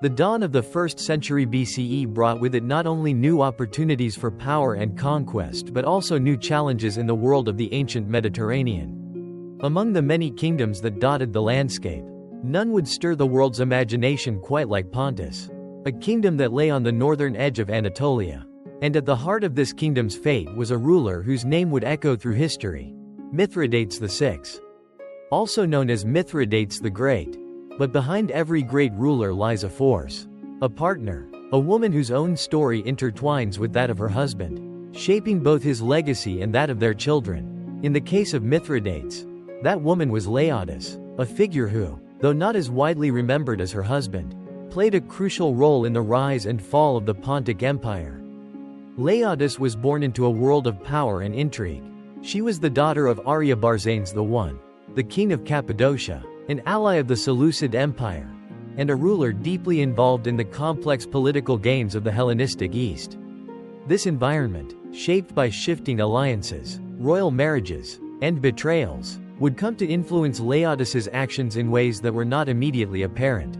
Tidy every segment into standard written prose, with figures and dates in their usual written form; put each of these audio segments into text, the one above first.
The dawn of the 1st century BCE brought with it not only new opportunities for power and conquest but also new challenges in the world of the ancient Mediterranean. Among the many kingdoms that dotted the landscape, none would stir the world's imagination quite like Pontus, a kingdom that lay on the northern edge of Anatolia. And at the heart of this kingdom's fate was a ruler whose name would echo through history: Mithridates VI. Also known as Mithridates the Great. But behind every great ruler lies a force, a partner, a woman whose own story intertwines with that of her husband, shaping both his legacy and that of their children. In the case of Mithridates, that woman was Laodice, a figure who, though not as widely remembered as her husband, played a crucial role in the rise and fall of the Pontic Empire. Laodice was born into a world of power and intrigue. She was the daughter of Artabarzanes I, the king of Cappadocia, an ally of the Seleucid Empire, and a ruler deeply involved in the complex political games of the Hellenistic East. This environment, shaped by shifting alliances, royal marriages, and betrayals, would come to influence Laodice's actions in ways that were not immediately apparent.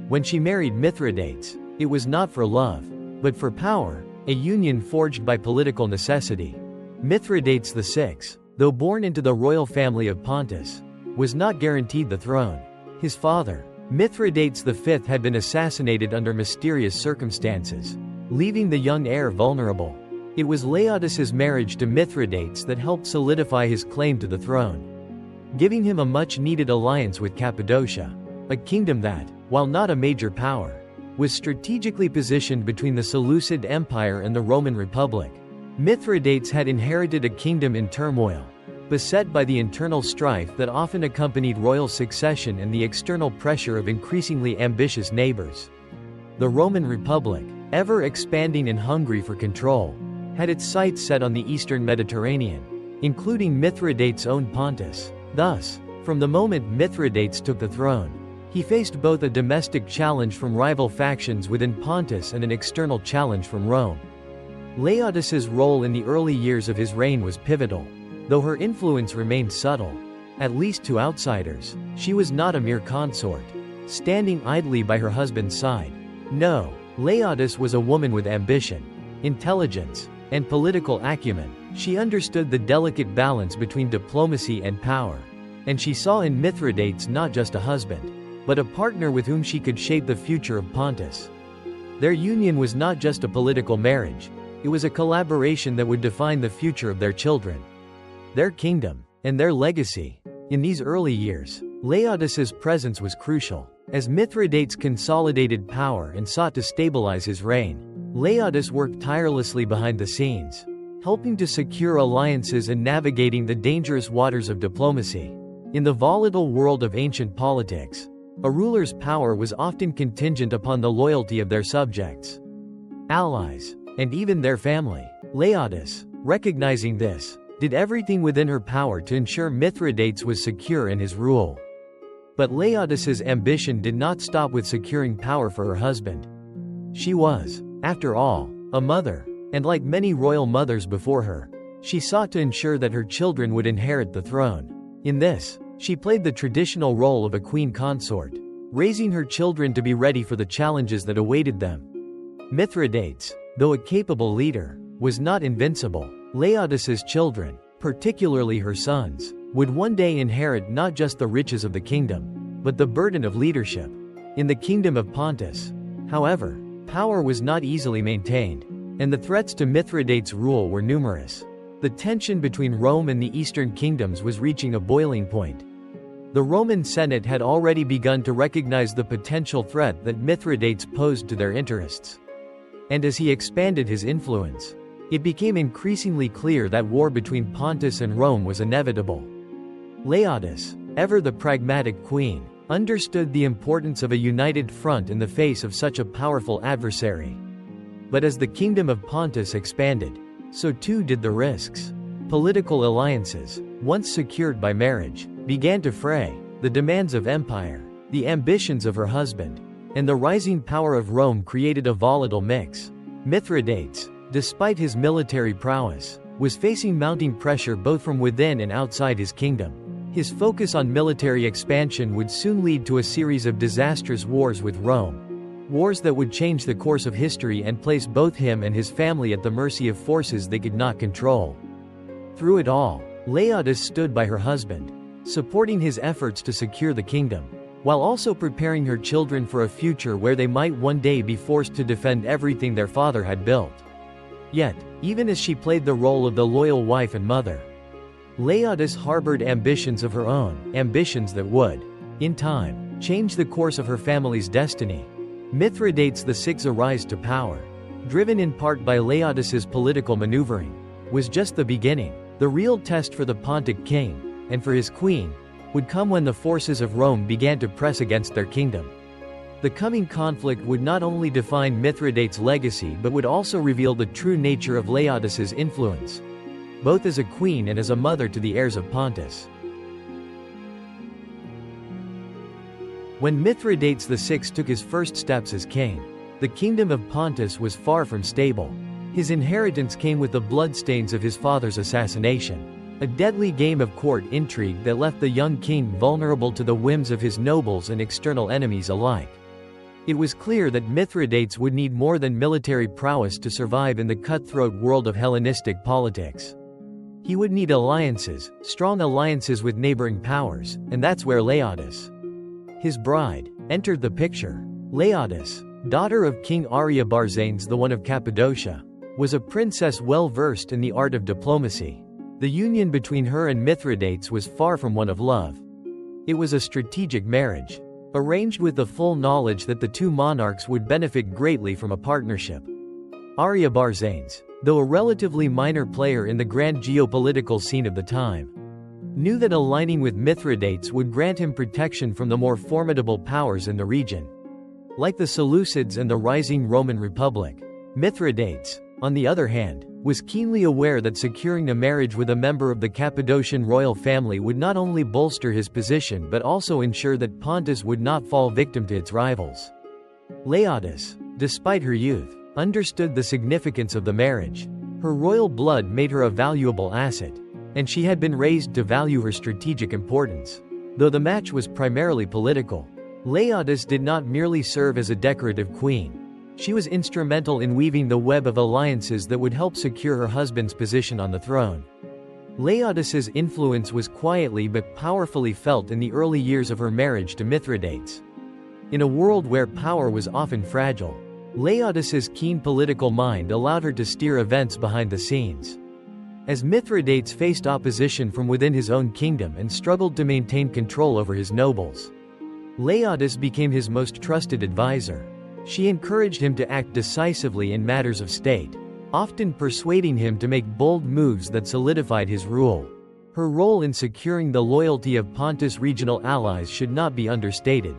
When she married Mithridates, it was not for love, but for power, a union forged by political necessity. Mithridates VI, though born into the royal family of Pontus, was not guaranteed the throne. His father, Mithridates V, had been assassinated under mysterious circumstances, leaving the young heir vulnerable. It was Laodice's marriage to Mithridates that helped solidify his claim to the throne, giving him a much-needed alliance with Cappadocia, a kingdom that, while not a major power, was strategically positioned between the Seleucid Empire and the Roman Republic. Mithridates had inherited a kingdom in turmoil, beset by the internal strife that often accompanied royal succession and the external pressure of increasingly ambitious neighbors. The Roman Republic, ever expanding and hungry for control, had its sights set on the eastern Mediterranean, including Mithridates' own Pontus. Thus, from the moment Mithridates took the throne, he faced both a domestic challenge from rival factions within Pontus and an external challenge from Rome. Laodice's role in the early years of his reign was pivotal. Though her influence remained subtle, at least to outsiders, she was not a mere consort, standing idly by her husband's side. No, Laodice was a woman with ambition, intelligence, and political acumen. She understood the delicate balance between diplomacy and power, and she saw in Mithridates not just a husband, but a partner with whom she could shape the future of Pontus. Their union was not just a political marriage, it was a collaboration that would define the future of their children, their kingdom, and their legacy. In these early years, Laodice's presence was crucial. As Mithridates consolidated power and sought to stabilize his reign, Laodice worked tirelessly behind the scenes, helping to secure alliances and navigating the dangerous waters of diplomacy. In the volatile world of ancient politics, a ruler's power was often contingent upon the loyalty of their subjects, allies, and even their family. Laodice, recognizing this, did everything within her power to ensure Mithridates was secure in his rule. But Laodice's ambition did not stop with securing power for her husband. She was, after all, a mother, and like many royal mothers before her, she sought to ensure that her children would inherit the throne. In this, she played the traditional role of a queen consort, raising her children to be ready for the challenges that awaited them. Mithridates, though a capable leader, was not invincible. Laodice's children, particularly her sons, would one day inherit not just the riches of the kingdom, but the burden of leadership. In the kingdom of Pontus, however, power was not easily maintained, and the threats to Mithridates' rule were numerous. The tension between Rome and the eastern kingdoms was reaching a boiling point. The Roman Senate had already begun to recognize the potential threat that Mithridates posed to their interests. And as he expanded his influence, it became increasingly clear that war between Pontus and Rome was inevitable. Laodice, ever the pragmatic queen, understood the importance of a united front in the face of such a powerful adversary. But as the kingdom of Pontus expanded, so too did the risks. Political alliances, once secured by marriage, began to fray. The demands of empire, the ambitions of her husband, and the rising power of Rome created a volatile mix. Mithridates, despite his military prowess, was facing mounting pressure both from within and outside his kingdom. His focus on military expansion would soon lead to a series of disastrous wars with Rome, Wars that would change the course of history and place both him and his family at the mercy of forces they could not control. Through it all, Laodice stood by her husband, supporting his efforts to secure the kingdom, while also preparing her children for a future where they might one day be forced to defend everything their father had built. Yet, even as she played the role of the loyal wife and mother, Laodice harbored ambitions of her own, ambitions that would, in time, change the course of her family's destiny. Mithridates VI rise to power, driven in part by Laodice's political maneuvering, was just the beginning. The real test for the Pontic king, and for his queen, would come when the forces of Rome began to press against their kingdom. The coming conflict would not only define Mithridates' legacy but would also reveal the true nature of Laodice's influence, both as a queen and as a mother to the heirs of Pontus. When Mithridates VI took his first steps as king, the kingdom of Pontus was far from stable. His inheritance came with the bloodstains of his father's assassination, a deadly game of court intrigue that left the young king vulnerable to the whims of his nobles and external enemies alike. It was clear that Mithridates would need more than military prowess to survive in the cutthroat world of Hellenistic politics. He would need alliances, strong alliances with neighboring powers, and that's where Laodice, his bride, entered the picture. Laodice, daughter of King Artabarzanes I of Cappadocia, was a princess well versed in the art of diplomacy. The union between her and Mithridates was far from one of love. It was a strategic marriage, arranged with the full knowledge that the two monarchs would benefit greatly from a partnership. Artabarzanes, though a relatively minor player in the grand geopolitical scene of the time, knew that aligning with Mithridates would grant him protection from the more formidable powers in the region. Like the Seleucids and the rising Roman Republic, Mithridates, on the other hand, was keenly aware that securing a marriage with a member of the Cappadocian royal family would not only bolster his position but also ensure that Pontus would not fall victim to its rivals. Laodice, despite her youth, understood the significance of the marriage. Her royal blood made her a valuable asset, and she had been raised to value her strategic importance. Though the match was primarily political, Laodice did not merely serve as a decorative queen. She was instrumental in weaving the web of alliances that would help secure her husband's position on the throne. Laodice's influence was quietly but powerfully felt in the early years of her marriage to Mithridates. In a world where power was often fragile, Laodice's keen political mind allowed her to steer events behind the scenes. As Mithridates faced opposition from within his own kingdom and struggled to maintain control over his nobles, Laodice became his most trusted advisor. She encouraged him to act decisively in matters of state, often persuading him to make bold moves that solidified his rule. Her role in securing the loyalty of Pontus' regional allies should not be understated.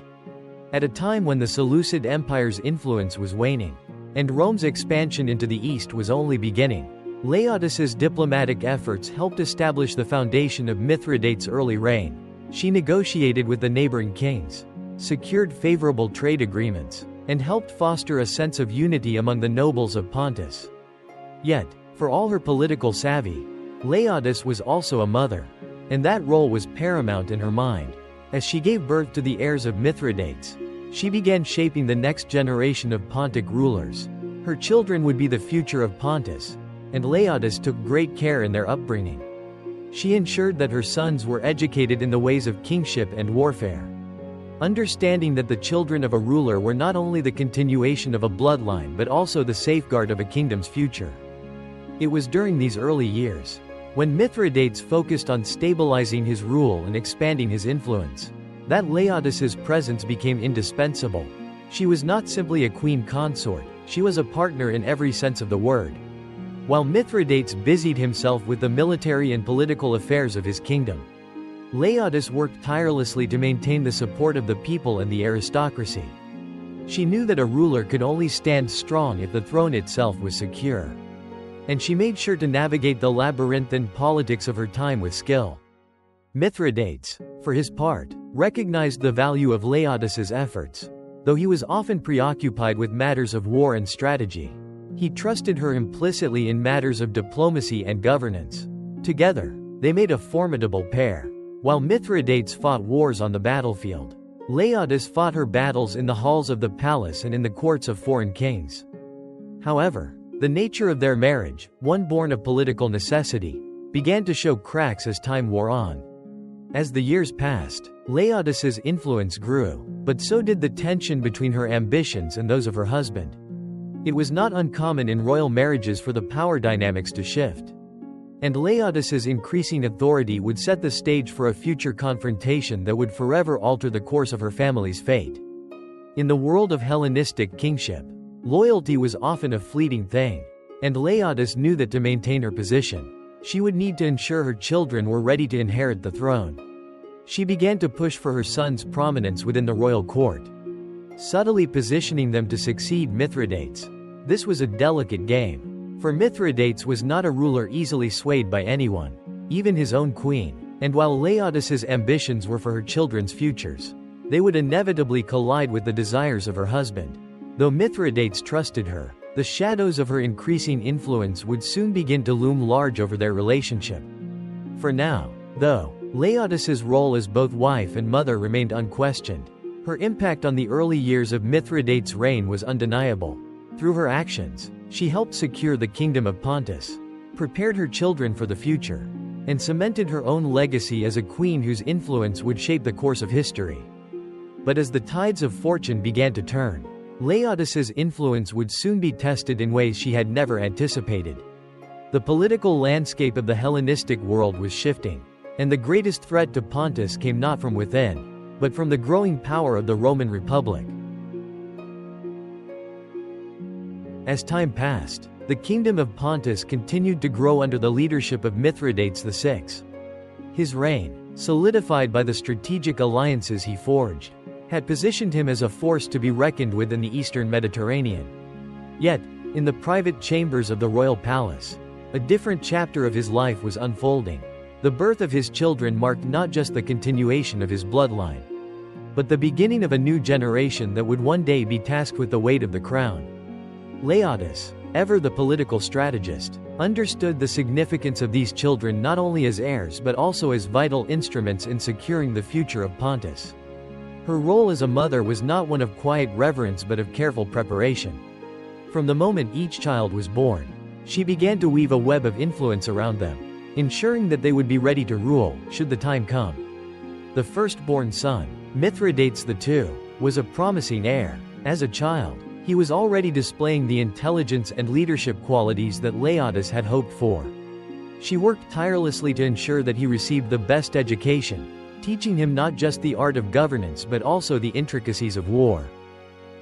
At a time when the Seleucid Empire's influence was waning, and Rome's expansion into the east was only beginning, Laodice's diplomatic efforts helped establish the foundation of Mithridates' early reign. She negotiated with the neighboring kings, secured favorable trade agreements, and helped foster a sense of unity among the nobles of Pontus. Yet, for all her political savvy, Laodice was also a mother, and that role was paramount in her mind. As she gave birth to the heirs of Mithridates, she began shaping the next generation of Pontic rulers. Her children would be the future of Pontus, and Laodice took great care in their upbringing. She ensured that her sons were educated in the ways of kingship and warfare, understanding that the children of a ruler were not only the continuation of a bloodline but also the safeguard of a kingdom's future. It was during these early years, when Mithridates focused on stabilizing his rule and expanding his influence, that Laodice's presence became indispensable. She was not simply a queen consort, she was a partner in every sense of the word. While Mithridates busied himself with the military and political affairs of his kingdom, Laodice worked tirelessly to maintain the support of the people and the aristocracy. She knew that a ruler could only stand strong if the throne itself was secure. And she made sure to navigate the labyrinthine politics of her time with skill. Mithridates, for his part, recognized the value of Laodice's efforts. Though he was often preoccupied with matters of war and strategy, he trusted her implicitly in matters of diplomacy and governance. Together, they made a formidable pair. While Mithridates fought wars on the battlefield, Laodice fought her battles in the halls of the palace and in the courts of foreign kings. However, the nature of their marriage, one born of political necessity, began to show cracks as time wore on. As the years passed, Laodice's influence grew, but so did the tension between her ambitions and those of her husband. It was not uncommon in royal marriages for the power dynamics to shift. And Laodice's increasing authority would set the stage for a future confrontation that would forever alter the course of her family's fate. In the world of Hellenistic kingship, loyalty was often a fleeting thing, and Laodice knew that to maintain her position, she would need to ensure her children were ready to inherit the throne. She began to push for her sons' prominence within the royal court, subtly positioning them to succeed Mithridates. This was a delicate game, for Mithridates was not a ruler easily swayed by anyone, even his own queen, and while Laodice's ambitions were for her children's futures, they would inevitably collide with the desires of her husband. Though Mithridates trusted her, the shadows of her increasing influence would soon begin to loom large over their relationship. For now, though, Laodice's role as both wife and mother remained unquestioned. Her impact on the early years of Mithridates' reign was undeniable. Through her actions, she helped secure the kingdom of Pontus, prepared her children for the future, and cemented her own legacy as a queen whose influence would shape the course of history. But as the tides of fortune began to turn, Laodice's influence would soon be tested in ways she had never anticipated. The political landscape of the Hellenistic world was shifting, and the greatest threat to Pontus came not from within, but from the growing power of the Roman Republic. As time passed, the kingdom of Pontus continued to grow under the leadership of Mithridates VI. His reign, solidified by the strategic alliances he forged, had positioned him as a force to be reckoned with in the eastern Mediterranean. Yet, in the private chambers of the royal palace, a different chapter of his life was unfolding. The birth of his children marked not just the continuation of his bloodline, but the beginning of a new generation that would one day be tasked with the weight of the crown. Laodice, ever the political strategist, understood the significance of these children not only as heirs but also as vital instruments in securing the future of Pontus. Her role as a mother was not one of quiet reverence but of careful preparation. From the moment each child was born, she began to weave a web of influence around them, ensuring that they would be ready to rule, should the time come. The firstborn son, Mithridates II, was a promising heir. As a child, he was already displaying the intelligence and leadership qualities that Laodice had hoped for. She worked tirelessly to ensure that he received the best education, teaching him not just the art of governance but also the intricacies of war.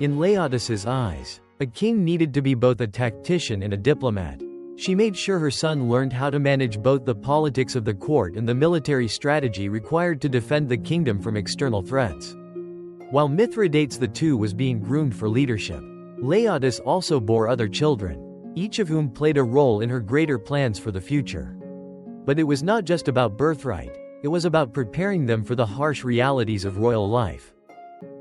In Laodice's eyes, a king needed to be both a tactician and a diplomat. She made sure her son learned how to manage both the politics of the court and the military strategy required to defend the kingdom from external threats. While Mithridates II was being groomed for leadership, Laodice also bore other children, each of whom played a role in her greater plans for the future. But it was not just about birthright. It was about preparing them for the harsh realities of royal life,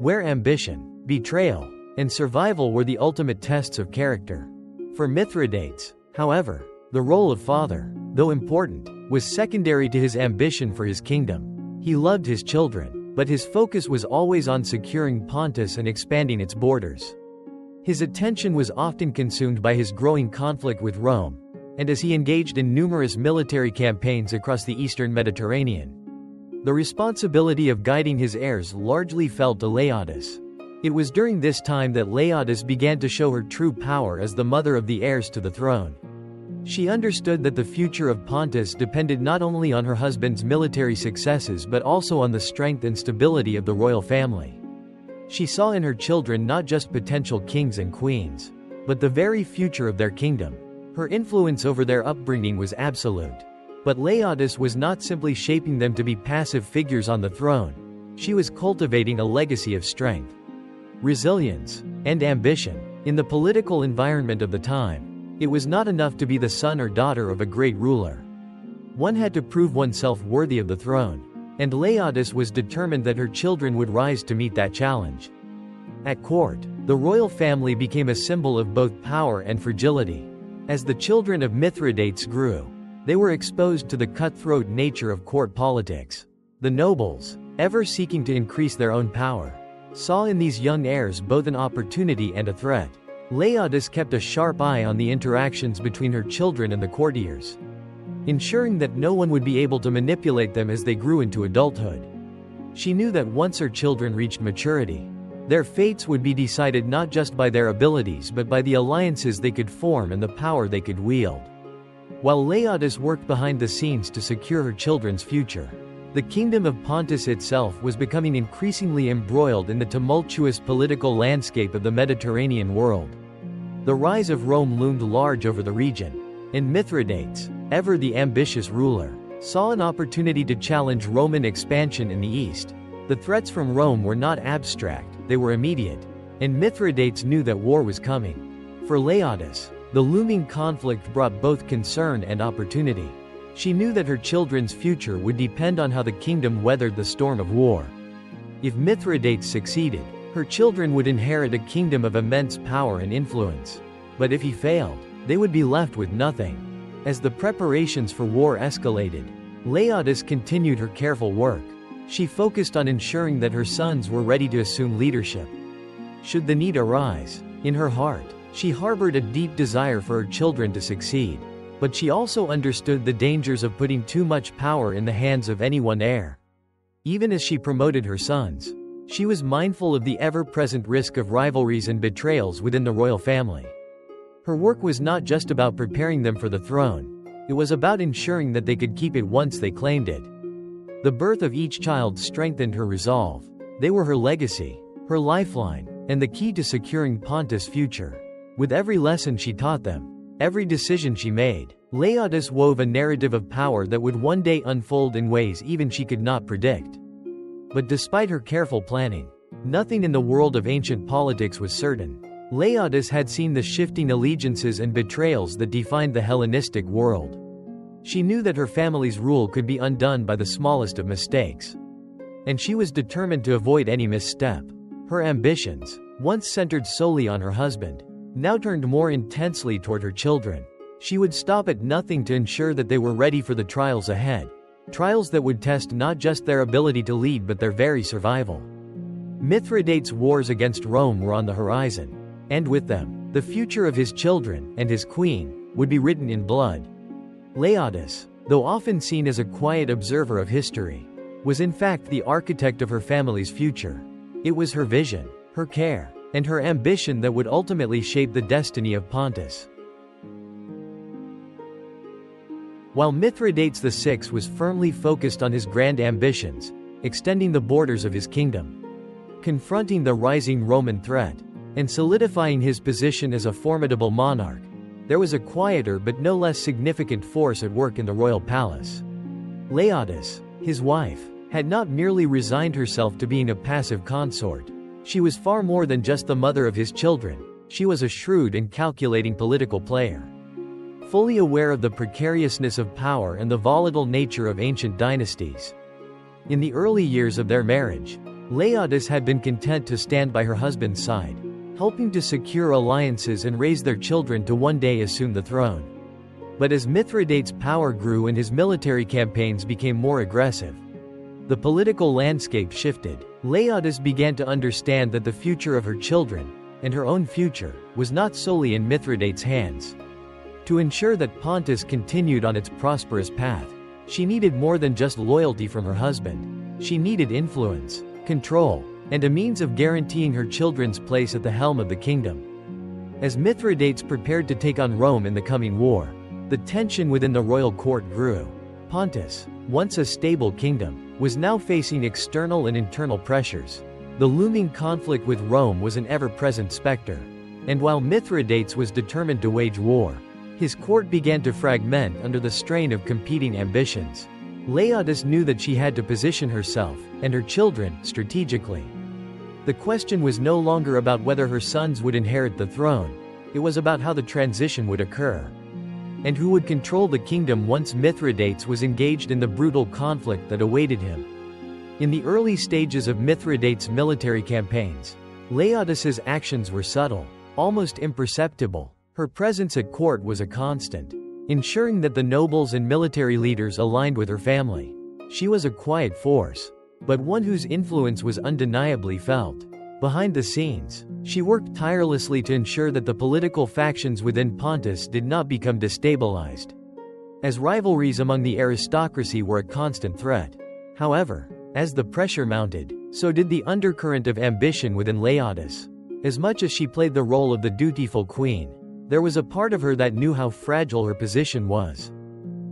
where ambition, betrayal, and survival were the ultimate tests of character. For Mithridates, however, the role of father, though important, was secondary to his ambition for his kingdom. He loved his children, but his focus was always on securing Pontus and expanding its borders. His attention was often consumed by his growing conflict with Rome, and as he engaged in numerous military campaigns across the eastern Mediterranean. The responsibility of guiding his heirs largely fell to Laodice. It was during this time that Laodice began to show her true power as the mother of the heirs to the throne. She understood that the future of Pontus depended not only on her husband's military successes but also on the strength and stability of the royal family. She saw in her children not just potential kings and queens, but the very future of their kingdom. Her influence over their upbringing was absolute. But Laodice was not simply shaping them to be passive figures on the throne. She was cultivating a legacy of strength, resilience, and ambition. In the political environment of the time, it was not enough to be the son or daughter of a great ruler. One had to prove oneself worthy of the throne, and Laodice was determined that her children would rise to meet that challenge. At court, the royal family became a symbol of both power and fragility. As the children of Mithridates grew, they were exposed to the cutthroat nature of court politics. The nobles, ever seeking to increase their own power, saw in these young heirs both an opportunity and a threat. Laodice kept a sharp eye on the interactions between her children and the courtiers, ensuring that no one would be able to manipulate them as they grew into adulthood. She knew that once her children reached maturity, their fates would be decided not just by their abilities but by the alliances they could form and the power they could wield. While Laodice worked behind the scenes to secure her children's future, the kingdom of Pontus itself was becoming increasingly embroiled in the tumultuous political landscape of the Mediterranean world. The rise of Rome loomed large over the region, and Mithridates, ever the ambitious ruler, saw an opportunity to challenge Roman expansion in the east. The threats from Rome were not abstract, they were immediate, and Mithridates knew that war was coming. For Laodice, the looming conflict brought both concern and opportunity. She knew that her children's future would depend on how the kingdom weathered the storm of war. If Mithridates succeeded, her children would inherit a kingdom of immense power and influence. But if he failed, they would be left with nothing. As the preparations for war escalated, Laodice continued her careful work. She focused on ensuring that her sons were ready to assume leadership should the need arise. In her heart, she harbored a deep desire for her children to succeed, but she also understood the dangers of putting too much power in the hands of any one heir. Even as she promoted her sons, she was mindful of the ever-present risk of rivalries and betrayals within the royal family. Her work was not just about preparing them for the throne, it was about ensuring that they could keep it once they claimed it. The birth of each child strengthened her resolve. They were her legacy, her lifeline, and the key to securing Pontus' future. With every lesson she taught them, every decision she made, Laodice wove a narrative of power that would one day unfold in ways even she could not predict. But despite her careful planning, nothing in the world of ancient politics was certain. Laodice had seen the shifting allegiances and betrayals that defined the Hellenistic world. She knew that her family's rule could be undone by the smallest of mistakes, and she was determined to avoid any misstep. Her ambitions, once centered solely on her husband, now turned more intensely toward her children. She would stop at nothing to ensure that they were ready for the trials ahead. Trials that would test not just their ability to lead but their very survival. Mithridates' wars against Rome were on the horizon, and with them, the future of his children and his queen would be written in blood. Laodice, though often seen as a quiet observer of history, was in fact the architect of her family's future. It was her vision, her care, and her ambition that would ultimately shape the destiny of Pontus. While Mithridates VI was firmly focused on his grand ambitions, extending the borders of his kingdom, confronting the rising Roman threat, and solidifying his position as a formidable monarch, there was a quieter but no less significant force at work in the royal palace. Laodice, his wife, had not merely resigned herself to being a passive consort. She was far more than just the mother of his children. She was a shrewd and calculating political player. Fully aware of the precariousness of power and the volatile nature of ancient dynasties. In the early years of their marriage, Laodice had been content to stand by her husband's side, helping to secure alliances and raise their children to one day assume the throne. But as Mithridates' power grew and his military campaigns became more aggressive, the political landscape shifted. Laodice began to understand that the future of her children, and her own future, was not solely in Mithridates' hands. To ensure that Pontus continued on its prosperous path, she needed more than just loyalty from her husband. She needed influence, control, and a means of guaranteeing her children's place at the helm of the kingdom. As Mithridates prepared to take on Rome in the coming war, the tension within the royal court grew. Pontus, once a stable kingdom, was now facing external and internal pressures. The looming conflict with Rome was an ever-present specter. And while Mithridates was determined to wage war, his court began to fragment under the strain of competing ambitions. Laodice knew that she had to position herself, and her children, strategically. The question was no longer about whether her sons would inherit the throne. It was about how the transition would occur, and who would control the kingdom once Mithridates was engaged in the brutal conflict that awaited him. In the early stages of Mithridates' military campaigns, Laodice's actions were subtle, almost imperceptible. Her presence at court was a constant, ensuring that the nobles and military leaders aligned with her family. She was a quiet force, but one whose influence was undeniably felt. Behind the scenes, she worked tirelessly to ensure that the political factions within Pontus did not become destabilized, as rivalries among the aristocracy were a constant threat. However, as the pressure mounted, so did the undercurrent of ambition within Laodice. As much as she played the role of the dutiful queen, there was a part of her that knew how fragile her position was.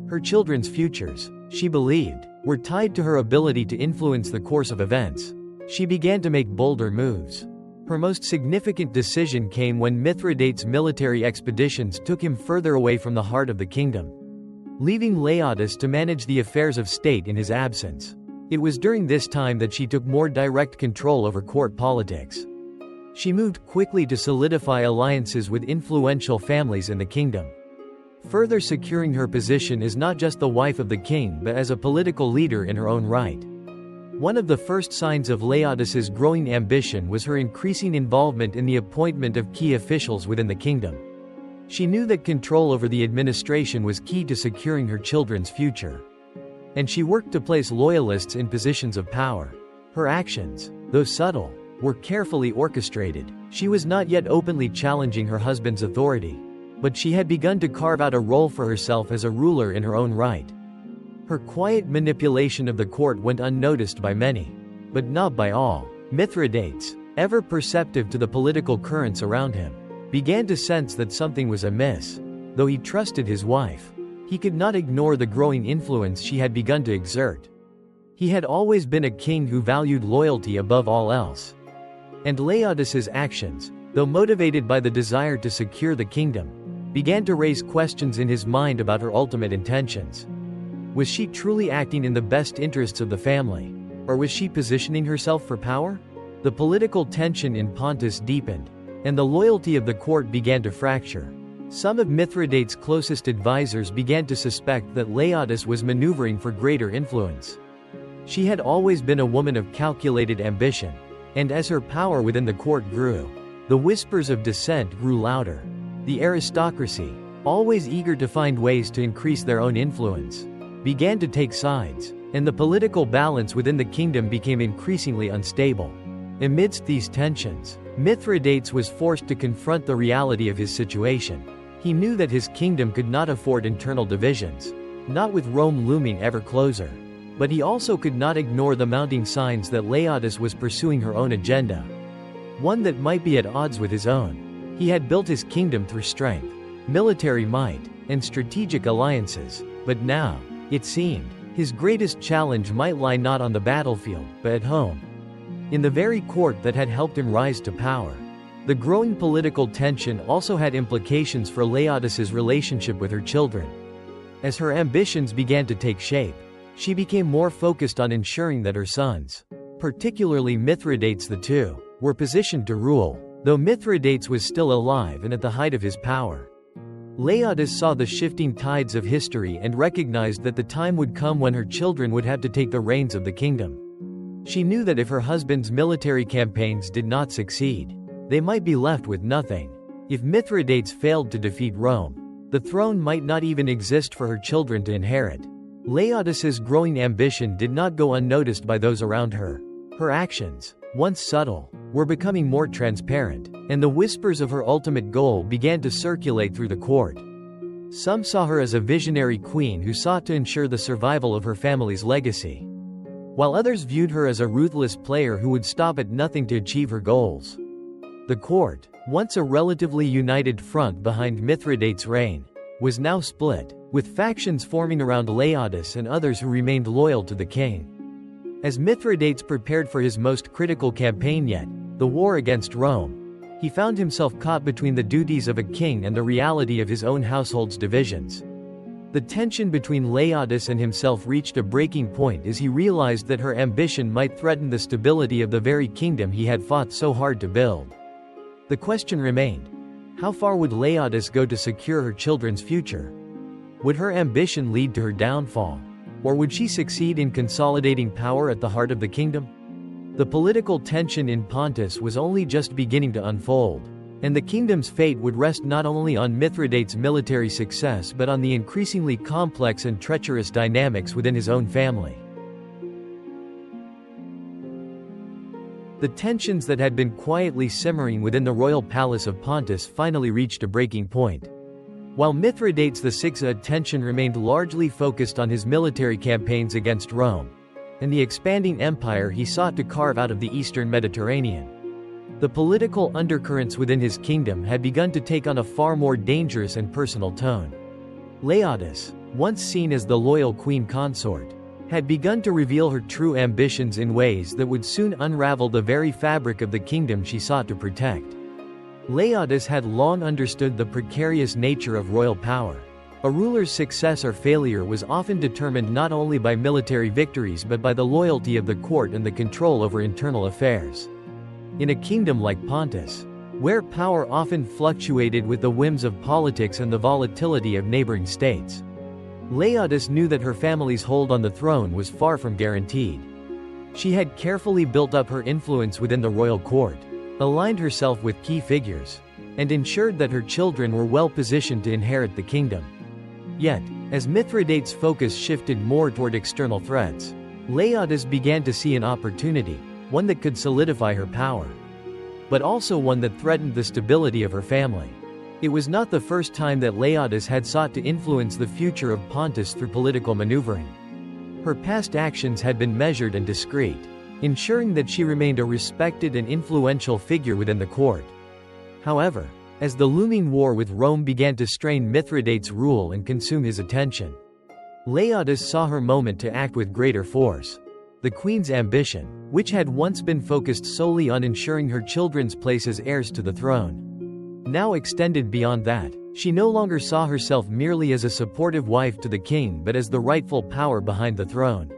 Her children's futures, she believed, were tied to her ability to influence the course of events. She began to make bolder moves. Her most significant decision came when Mithridates' military expeditions took him further away from the heart of the kingdom, leaving Laodice to manage the affairs of state in his absence. It was during this time that she took more direct control over court politics. She moved quickly to solidify alliances with influential families in the kingdom, further securing her position as not just the wife of the king but as a political leader in her own right. One of the first signs of Laodice's growing ambition was her increasing involvement in the appointment of key officials within the kingdom. She knew that control over the administration was key to securing her children's future, and she worked to place loyalists in positions of power. Her actions, though subtle, were carefully orchestrated. She was not yet openly challenging her husband's authority, but she had begun to carve out a role for herself as a ruler in her own right. Her quiet manipulation of the court went unnoticed by many, but not by all. Mithridates, ever perceptive to the political currents around him, began to sense that something was amiss. Though he trusted his wife, he could not ignore the growing influence she had begun to exert. He had always been a king who valued loyalty above all else, and Laodice's actions, though motivated by the desire to secure the kingdom, began to raise questions in his mind about her ultimate intentions. Was she truly acting in the best interests of the family, or was she positioning herself for power? The political tension in Pontus deepened, and the loyalty of the court began to fracture. Some of Mithridates' closest advisors began to suspect that Laodice was maneuvering for greater influence. She had always been a woman of calculated ambition, and as her power within the court grew, the whispers of dissent grew louder. The aristocracy, always eager to find ways to increase their own influence, began to take sides, and the political balance within the kingdom became increasingly unstable. Amidst these tensions, Mithridates was forced to confront the reality of his situation. He knew that his kingdom could not afford internal divisions, not with Rome looming ever closer. But he also could not ignore the mounting signs that Laodice was pursuing her own agenda, one that might be at odds with his own. He had built his kingdom through strength, military might, and strategic alliances, but now, it seemed, his greatest challenge might lie not on the battlefield, but at home, in the very court that had helped him rise to power. The growing political tension also had implications for Laodice's relationship with her children. As her ambitions began to take shape, she became more focused on ensuring that her sons, particularly Mithridates II, were positioned to rule. Though Mithridates was still alive and at the height of his power, Laodice saw the shifting tides of history and recognized that the time would come when her children would have to take the reins of the kingdom. She knew that if her husband's military campaigns did not succeed, they might be left with nothing. If Mithridates failed to defeat Rome, the throne might not even exist for her children to inherit. Laodice's growing ambition did not go unnoticed by those around her. Her actions, once subtle, were becoming more transparent, and the whispers of her ultimate goal began to circulate through the court. Some saw her as a visionary queen who sought to ensure the survival of her family's legacy, while others viewed her as a ruthless player who would stop at nothing to achieve her goals. The court, once a relatively united front behind Mithridates' reign, was now split, with factions forming around Laodice and others who remained loyal to the king. As Mithridates prepared for his most critical campaign yet, the war against Rome, he found himself caught between the duties of a king and the reality of his own household's divisions. The tension between Laodice and himself reached a breaking point as he realized that her ambition might threaten the stability of the very kingdom he had fought so hard to build. The question remained: how far would Laodice go to secure her children's future? Would her ambition lead to her downfall? Or would she succeed in consolidating power at the heart of the kingdom? The political tension in Pontus was only just beginning to unfold, and the kingdom's fate would rest not only on Mithridates' military success but on the increasingly complex and treacherous dynamics within his own family. The tensions that had been quietly simmering within the royal palace of Pontus finally reached a breaking point. While Mithridates VI's attention remained largely focused on his military campaigns against Rome and the expanding empire he sought to carve out of the eastern Mediterranean, the political undercurrents within his kingdom had begun to take on a far more dangerous and personal tone. Laodice, once seen as the loyal queen consort, had begun to reveal her true ambitions in ways that would soon unravel the very fabric of the kingdom she sought to protect. Laodice had long understood the precarious nature of royal power. A ruler's success or failure was often determined not only by military victories but by the loyalty of the court and the control over internal affairs. In a kingdom like Pontus, where power often fluctuated with the whims of politics and the volatility of neighboring states, Laodice knew that her family's hold on the throne was far from guaranteed. She had carefully built up her influence within the royal court, aligned herself with key figures, and ensured that her children were well positioned to inherit the kingdom. Yet, as Mithridates' focus shifted more toward external threats, Laodice began to see an opportunity, one that could solidify her power, but also one that threatened the stability of her family. It was not the first time that Laodice had sought to influence the future of Pontus through political maneuvering. Her past actions had been measured and discreet, ensuring that she remained a respected and influential figure within the court. However, as the looming war with Rome began to strain Mithridates' rule and consume his attention, Laodice saw her moment to act with greater force. The queen's ambition, which had once been focused solely on ensuring her children's place as heirs to the throne, now extended beyond that. She no longer saw herself merely as a supportive wife to the king but as the rightful power behind the throne.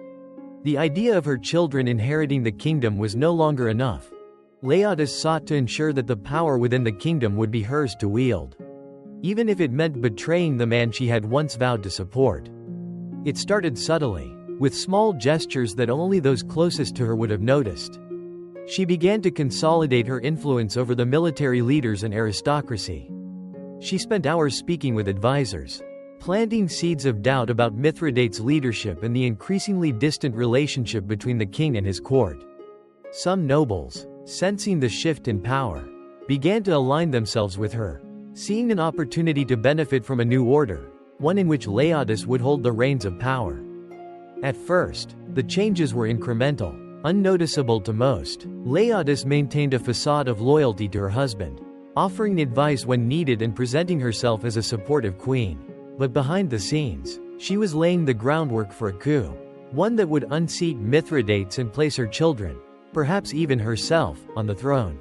The idea of her children inheriting the kingdom was no longer enough. Laodice sought to ensure that the power within the kingdom would be hers to wield, even if it meant betraying the man she had once vowed to support. It started subtly, with small gestures that only those closest to her would have noticed. She began to consolidate her influence over the military leaders and aristocracy. She spent hours speaking with advisors, planting seeds of doubt about Mithridates' leadership and the increasingly distant relationship between the king and his court. Some nobles, sensing the shift in power, began to align themselves with her, seeing an opportunity to benefit from a new order, one in which Laodice would hold the reins of power. At first, the changes were incremental, unnoticeable to most. Laodice maintained a facade of loyalty to her husband, offering advice when needed and presenting herself as a supportive queen. But behind the scenes, she was laying the groundwork for a coup, one that would unseat Mithridates and place her children, perhaps even herself, on the throne.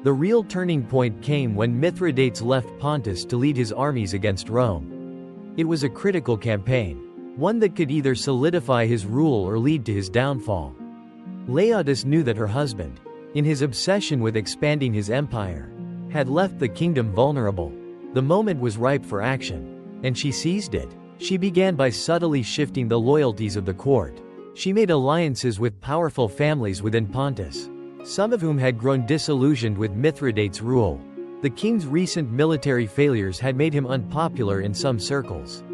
The real turning point came when Mithridates left Pontus to lead his armies against Rome. It was a critical campaign, one that could either solidify his rule or lead to his downfall. Laodice knew that her husband, in his obsession with expanding his empire, had left the kingdom vulnerable. The moment was ripe for action, and she seized it. She began by subtly shifting the loyalties of the court. She made alliances with powerful families within Pontus, some of whom had grown disillusioned with Mithridates' rule. The king's recent military failures had made him unpopular in some circles,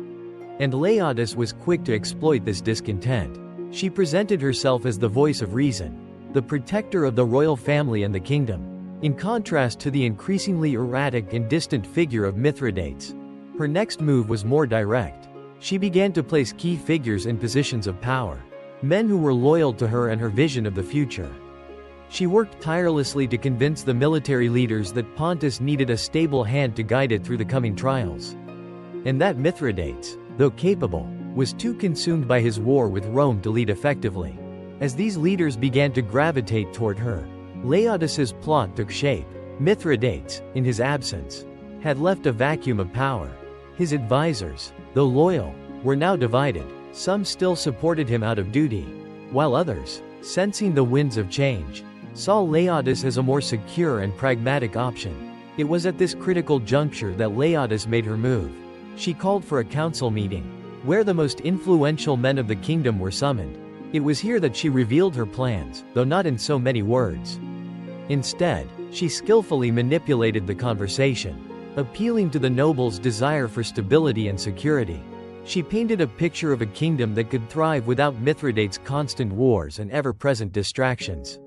and Laodice was quick to exploit this discontent. She presented herself as the voice of reason, the protector of the royal family and the kingdom. In contrast to the increasingly erratic and distant figure of Mithridates, her next move was more direct. She began to place key figures in positions of power, men who were loyal to her and her vision of the future. She worked tirelessly to convince the military leaders that Pontus needed a stable hand to guide it through the coming trials, and that Mithridates, though capable, was too consumed by his war with Rome to lead effectively. As these leaders began to gravitate toward her, Laodice's plot took shape. Mithridates, in his absence, had left a vacuum of power. His advisors, though loyal, were now divided. Some still supported him out of duty, while others, sensing the winds of change, saw Laodice as a more secure and pragmatic option. It was at this critical juncture that Laodice made her move. She called for a council meeting, where the most influential men of the kingdom were summoned. It was here that she revealed her plans, though not in so many words. Instead, she skillfully manipulated the conversation, appealing to the nobles' desire for stability and security. She painted a picture of a kingdom that could thrive without Mithridates' constant wars and ever-present distractions.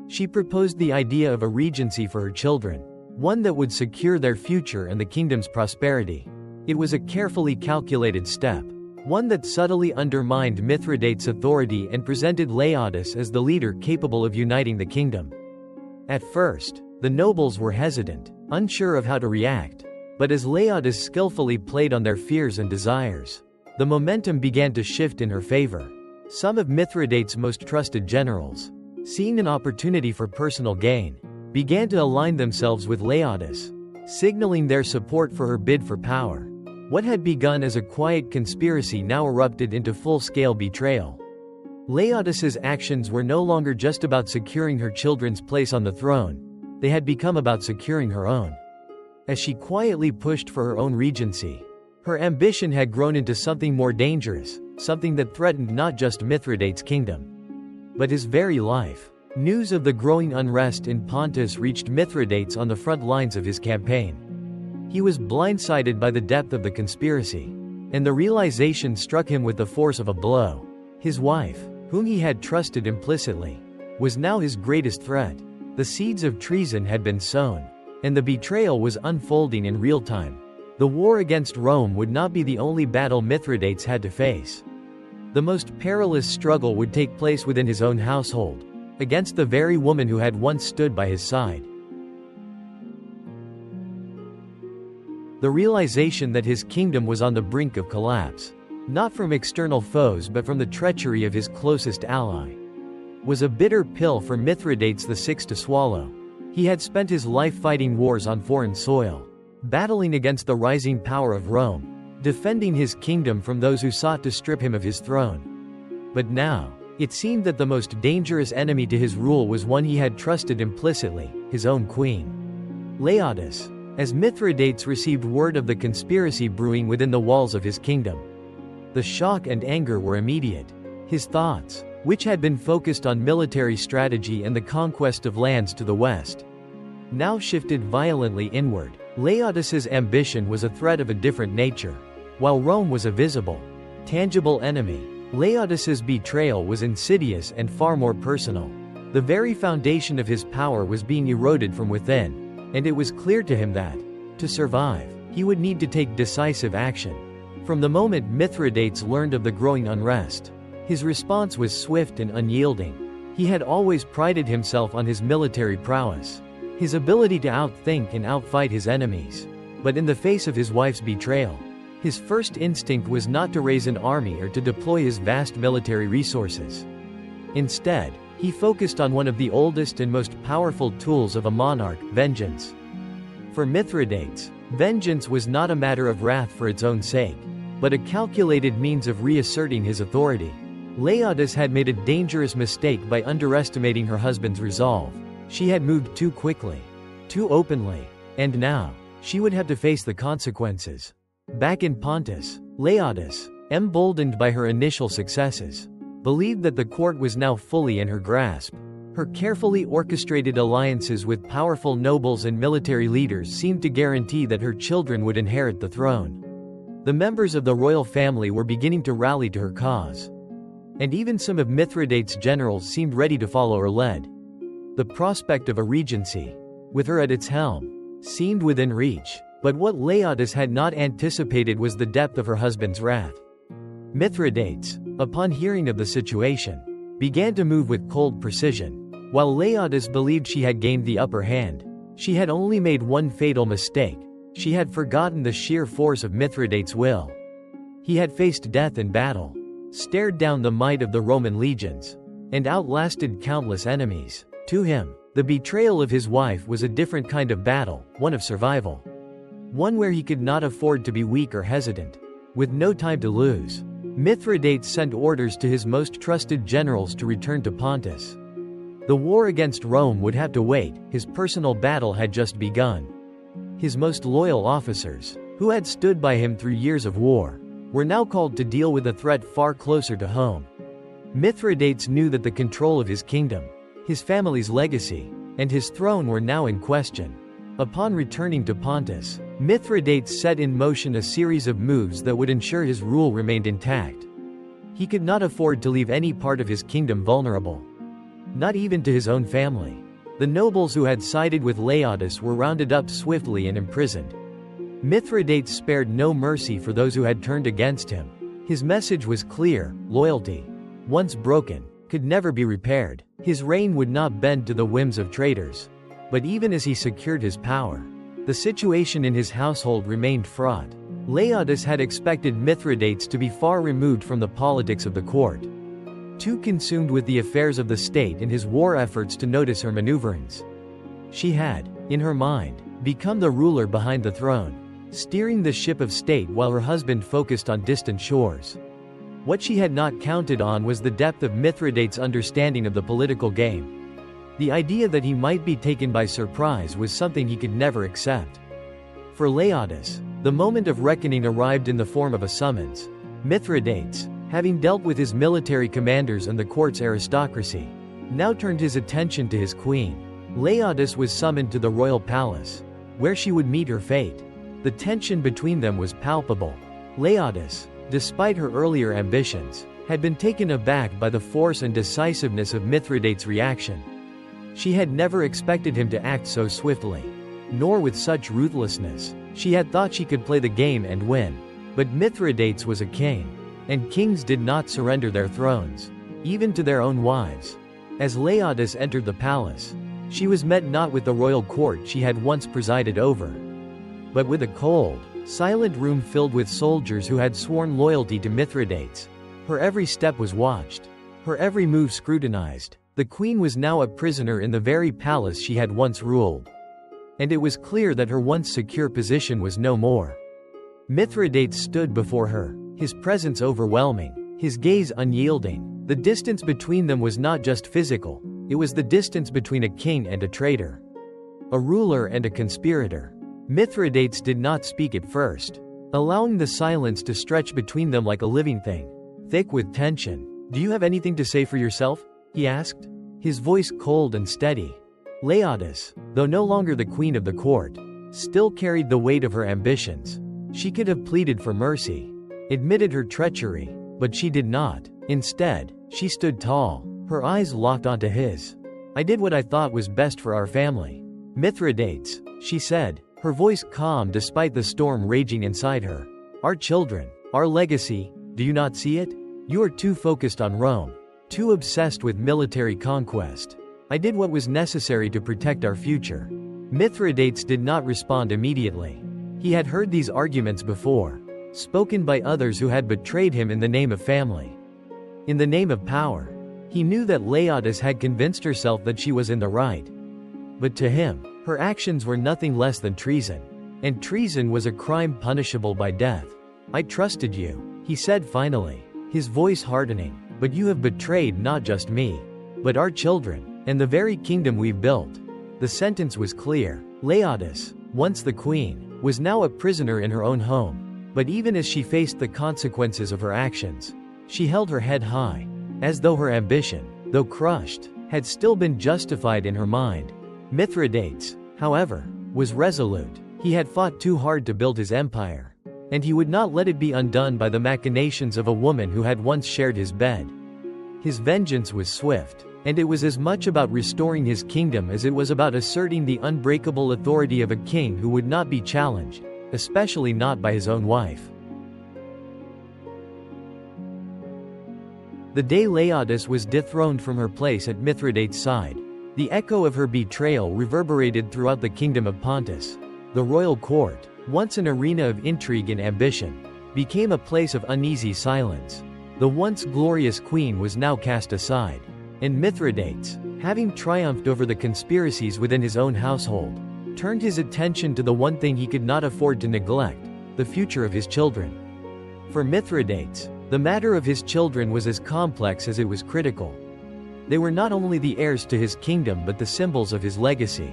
She proposed the idea of a regency for her children, one that would secure their future and the kingdom's prosperity. It was a carefully calculated step, one that subtly undermined Mithridates' authority and presented Laodice as the leader capable of uniting the kingdom. At first, the nobles were hesitant, unsure of how to react, but as Laodice skillfully played on their fears and desires, the momentum began to shift in her favor. Some of Mithridates' most trusted generals, seeing an opportunity for personal gain, began to align themselves with Laodice, signaling their support for her bid for power. What had begun as a quiet conspiracy now erupted into full-scale betrayal. Laodice's actions were no longer just about securing her children's place on the throne, they had become about securing her own. As she quietly pushed for her own regency, her ambition had grown into something more dangerous, something that threatened not just Mithridates' kingdom, but his very life. News of the growing unrest in Pontus reached Mithridates on the front lines of his campaign. He was blindsided by the depth of the conspiracy, and the realization struck him with the force of a blow. His wife, whom he had trusted implicitly, was now his greatest threat. The seeds of treason had been sown, and the betrayal was unfolding in real time. The war against Rome would not be the only battle Mithridates had to face. The most perilous struggle would take place within his own household, against the very woman who had once stood by his side. The realization that his kingdom was on the brink of collapse, not from external foes but from the treachery of his closest ally, was a bitter pill for Mithridates VI to swallow. He had spent his life fighting wars on foreign soil, battling against the rising power of Rome, defending his kingdom from those who sought to strip him of his throne. But now, it seemed that the most dangerous enemy to his rule was one he had trusted implicitly, his own queen, Laodice. As Mithridates received word of the conspiracy brewing within the walls of his kingdom, the shock and anger were immediate. His thoughts, which had been focused on military strategy and the conquest of lands to the west, now shifted violently inward. Laodice's ambition was a threat of a different nature. While Rome was a visible, tangible enemy, Laodice's betrayal was insidious and far more personal. The very foundation of his power was being eroded from within, and it was clear to him that, to survive, he would need to take decisive action. From the moment Mithridates learned of the growing unrest, his response was swift and unyielding. He had always prided himself on his military prowess, his ability to outthink and outfight his enemies. But in the face of his wife's betrayal, his first instinct was not to raise an army or to deploy his vast military resources. Instead, he focused on one of the oldest and most powerful tools of a monarch, vengeance. For Mithridates, vengeance was not a matter of wrath for its own sake, but a calculated means of reasserting his authority. Laodice had made a dangerous mistake by underestimating her husband's resolve. She had moved too quickly, too openly, and now, she would have to face the consequences. Back in Pontus, Laodice, emboldened by her initial successes, believed that the court was now fully in her grasp. Her carefully orchestrated alliances with powerful nobles and military leaders seemed to guarantee that her children would inherit the throne. The members of the royal family were beginning to rally to her cause, and even some of Mithridates' generals seemed ready to follow her lead. The prospect of a regency, with her at its helm, seemed within reach, but what Laodice had not anticipated was the depth of her husband's wrath. Mithridates, upon hearing of the situation, began to move with cold precision. While Laodice believed she had gained the upper hand, she had only made one fatal mistake. She had forgotten the sheer force of Mithridates' will. He had faced death in battle, stared down the might of the Roman legions, and outlasted countless enemies. To him, the betrayal of his wife was a different kind of battle, one of survival. One where he could not afford to be weak or hesitant. With no time to lose, Mithridates sent orders to his most trusted generals to return to Pontus. The war against Rome would have to wait, his personal battle had just begun. His most loyal officers, who had stood by him through years of war, were now called to deal with a threat far closer to home. Mithridates knew that the control of his kingdom, his family's legacy, and his throne were now in question. Upon returning to Pontus, Mithridates set in motion a series of moves that would ensure his rule remained intact. He could not afford to leave any part of his kingdom vulnerable. not even to his own family. The nobles who had sided with Laodice were rounded up swiftly and imprisoned. Mithridates spared no mercy for those who had turned against him. His message was clear: loyalty, once broken, could never be repaired. His reign would not bend to the whims of traitors. But even as he secured his power, the situation in his household remained fraught. Laodice had expected Mithridates to be far removed from the politics of the court, too consumed with the affairs of the state and his war efforts to notice her maneuverings. She had, in her mind, become the ruler behind the throne, steering the ship of state while her husband focused on distant shores. What she had not counted on was the depth of Mithridates' understanding of the political game. The idea that he might be taken by surprise was something he could never accept. For Laodice, the moment of reckoning arrived in the form of a summons. Mithridates, having dealt with his military commanders and the court's aristocracy, now turned his attention to his queen. Laodice was summoned to the royal palace, where she would meet her fate. The tension between them was palpable. Laodice, despite her earlier ambitions, had been taken aback by the force and decisiveness of Mithridates' reaction. She had never expected him to act so swiftly, nor with such ruthlessness. She had thought she could play the game and win. But Mithridates was a king, and kings did not surrender their thrones, even to their own wives. As Laodice entered the palace, she was met not with the royal court she had once presided over, but with a cold, silent room filled with soldiers who had sworn loyalty to Mithridates. Her every step was watched, her every move scrutinized. The queen was now a prisoner in the very palace she had once ruled, and it was clear that her once secure position was no more. Mithridates stood before her, his presence overwhelming, his gaze unyielding. The distance between them was not just physical, it was the distance between a king and a traitor, a ruler and a conspirator. Mithridates did not speak at first, allowing the silence to stretch between them like a living thing, thick with tension. "Do you have anything to say for yourself?" he asked, his voice cold and steady. Laodice, though no longer the queen of the court, still carried the weight of her ambitions. She could have pleaded for mercy, admitted her treachery, but she did not. Instead, she stood tall, her eyes locked onto his. "I did what I thought was best for our family, Mithridates," she said, her voice calm despite the storm raging inside her. "Our children, our legacy, do you not see it? You are too focused on Rome, too obsessed with military conquest. I did what was necessary to protect our future." Mithridates did not respond immediately. He had heard these arguments before, spoken by others who had betrayed him in the name of family, in the name of power. He knew that Laodice had convinced herself that she was in the right. But to him, her actions were nothing less than treason. And treason was a crime punishable by death. "I trusted you," he said finally, his voice hardening, "but you have betrayed not just me, but our children, and the very kingdom we've built." The sentence was clear. Laodice, once the queen, was now a prisoner in her own home. But even as she faced the consequences of her actions, she held her head high, as though her ambition, though crushed, had still been justified in her mind. Mithridates, however, was resolute. He had fought too hard to build his empire, and he would not let it be undone by the machinations of a woman who had once shared his bed. His vengeance was swift, and it was as much about restoring his kingdom as it was about asserting the unbreakable authority of a king who would not be challenged, especially not by his own wife. The day Laodice was dethroned from her place at Mithridates' side, the echo of her betrayal reverberated throughout the kingdom of Pontus. The royal court, once an arena of intrigue and ambition, became a place of uneasy silence. The once glorious queen was now cast aside, and Mithridates, having triumphed over the conspiracies within his own household, turned his attention to the one thing he could not afford to neglect: the future of his children. For Mithridates, the matter of his children was as complex as it was critical. They were not only the heirs to his kingdom but the symbols of his legacy.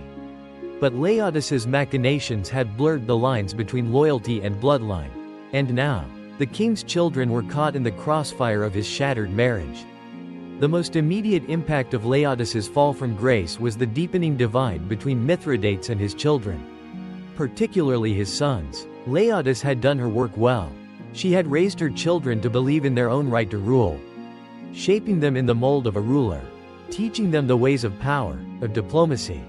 But Laodice's machinations had blurred the lines between loyalty and bloodline. And now, the king's children were caught in the crossfire of his shattered marriage. The most immediate impact of Laodice's fall from grace was the deepening divide between Mithridates and his children, particularly his sons. Laodice had done her work well. She had raised her children to believe in their own right to rule, shaping them in the mold of a ruler. teaching them the ways of power, of diplomacy,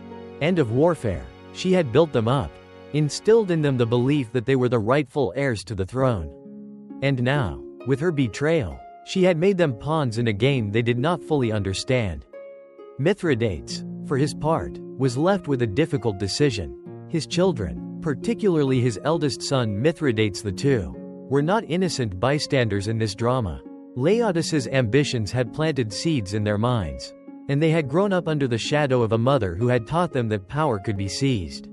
and of warfare. She had built them up, instilled in them the belief that they were the rightful heirs to the throne. And now, with her betrayal, she had made them pawns in a game they did not fully understand. Mithridates, for his part, was left with a difficult decision. His children, particularly his eldest son Mithridates II, were not innocent bystanders in this drama. Laodice's ambitions had planted seeds in their minds, and they had grown up under the shadow of a mother who had taught them that power could be seized,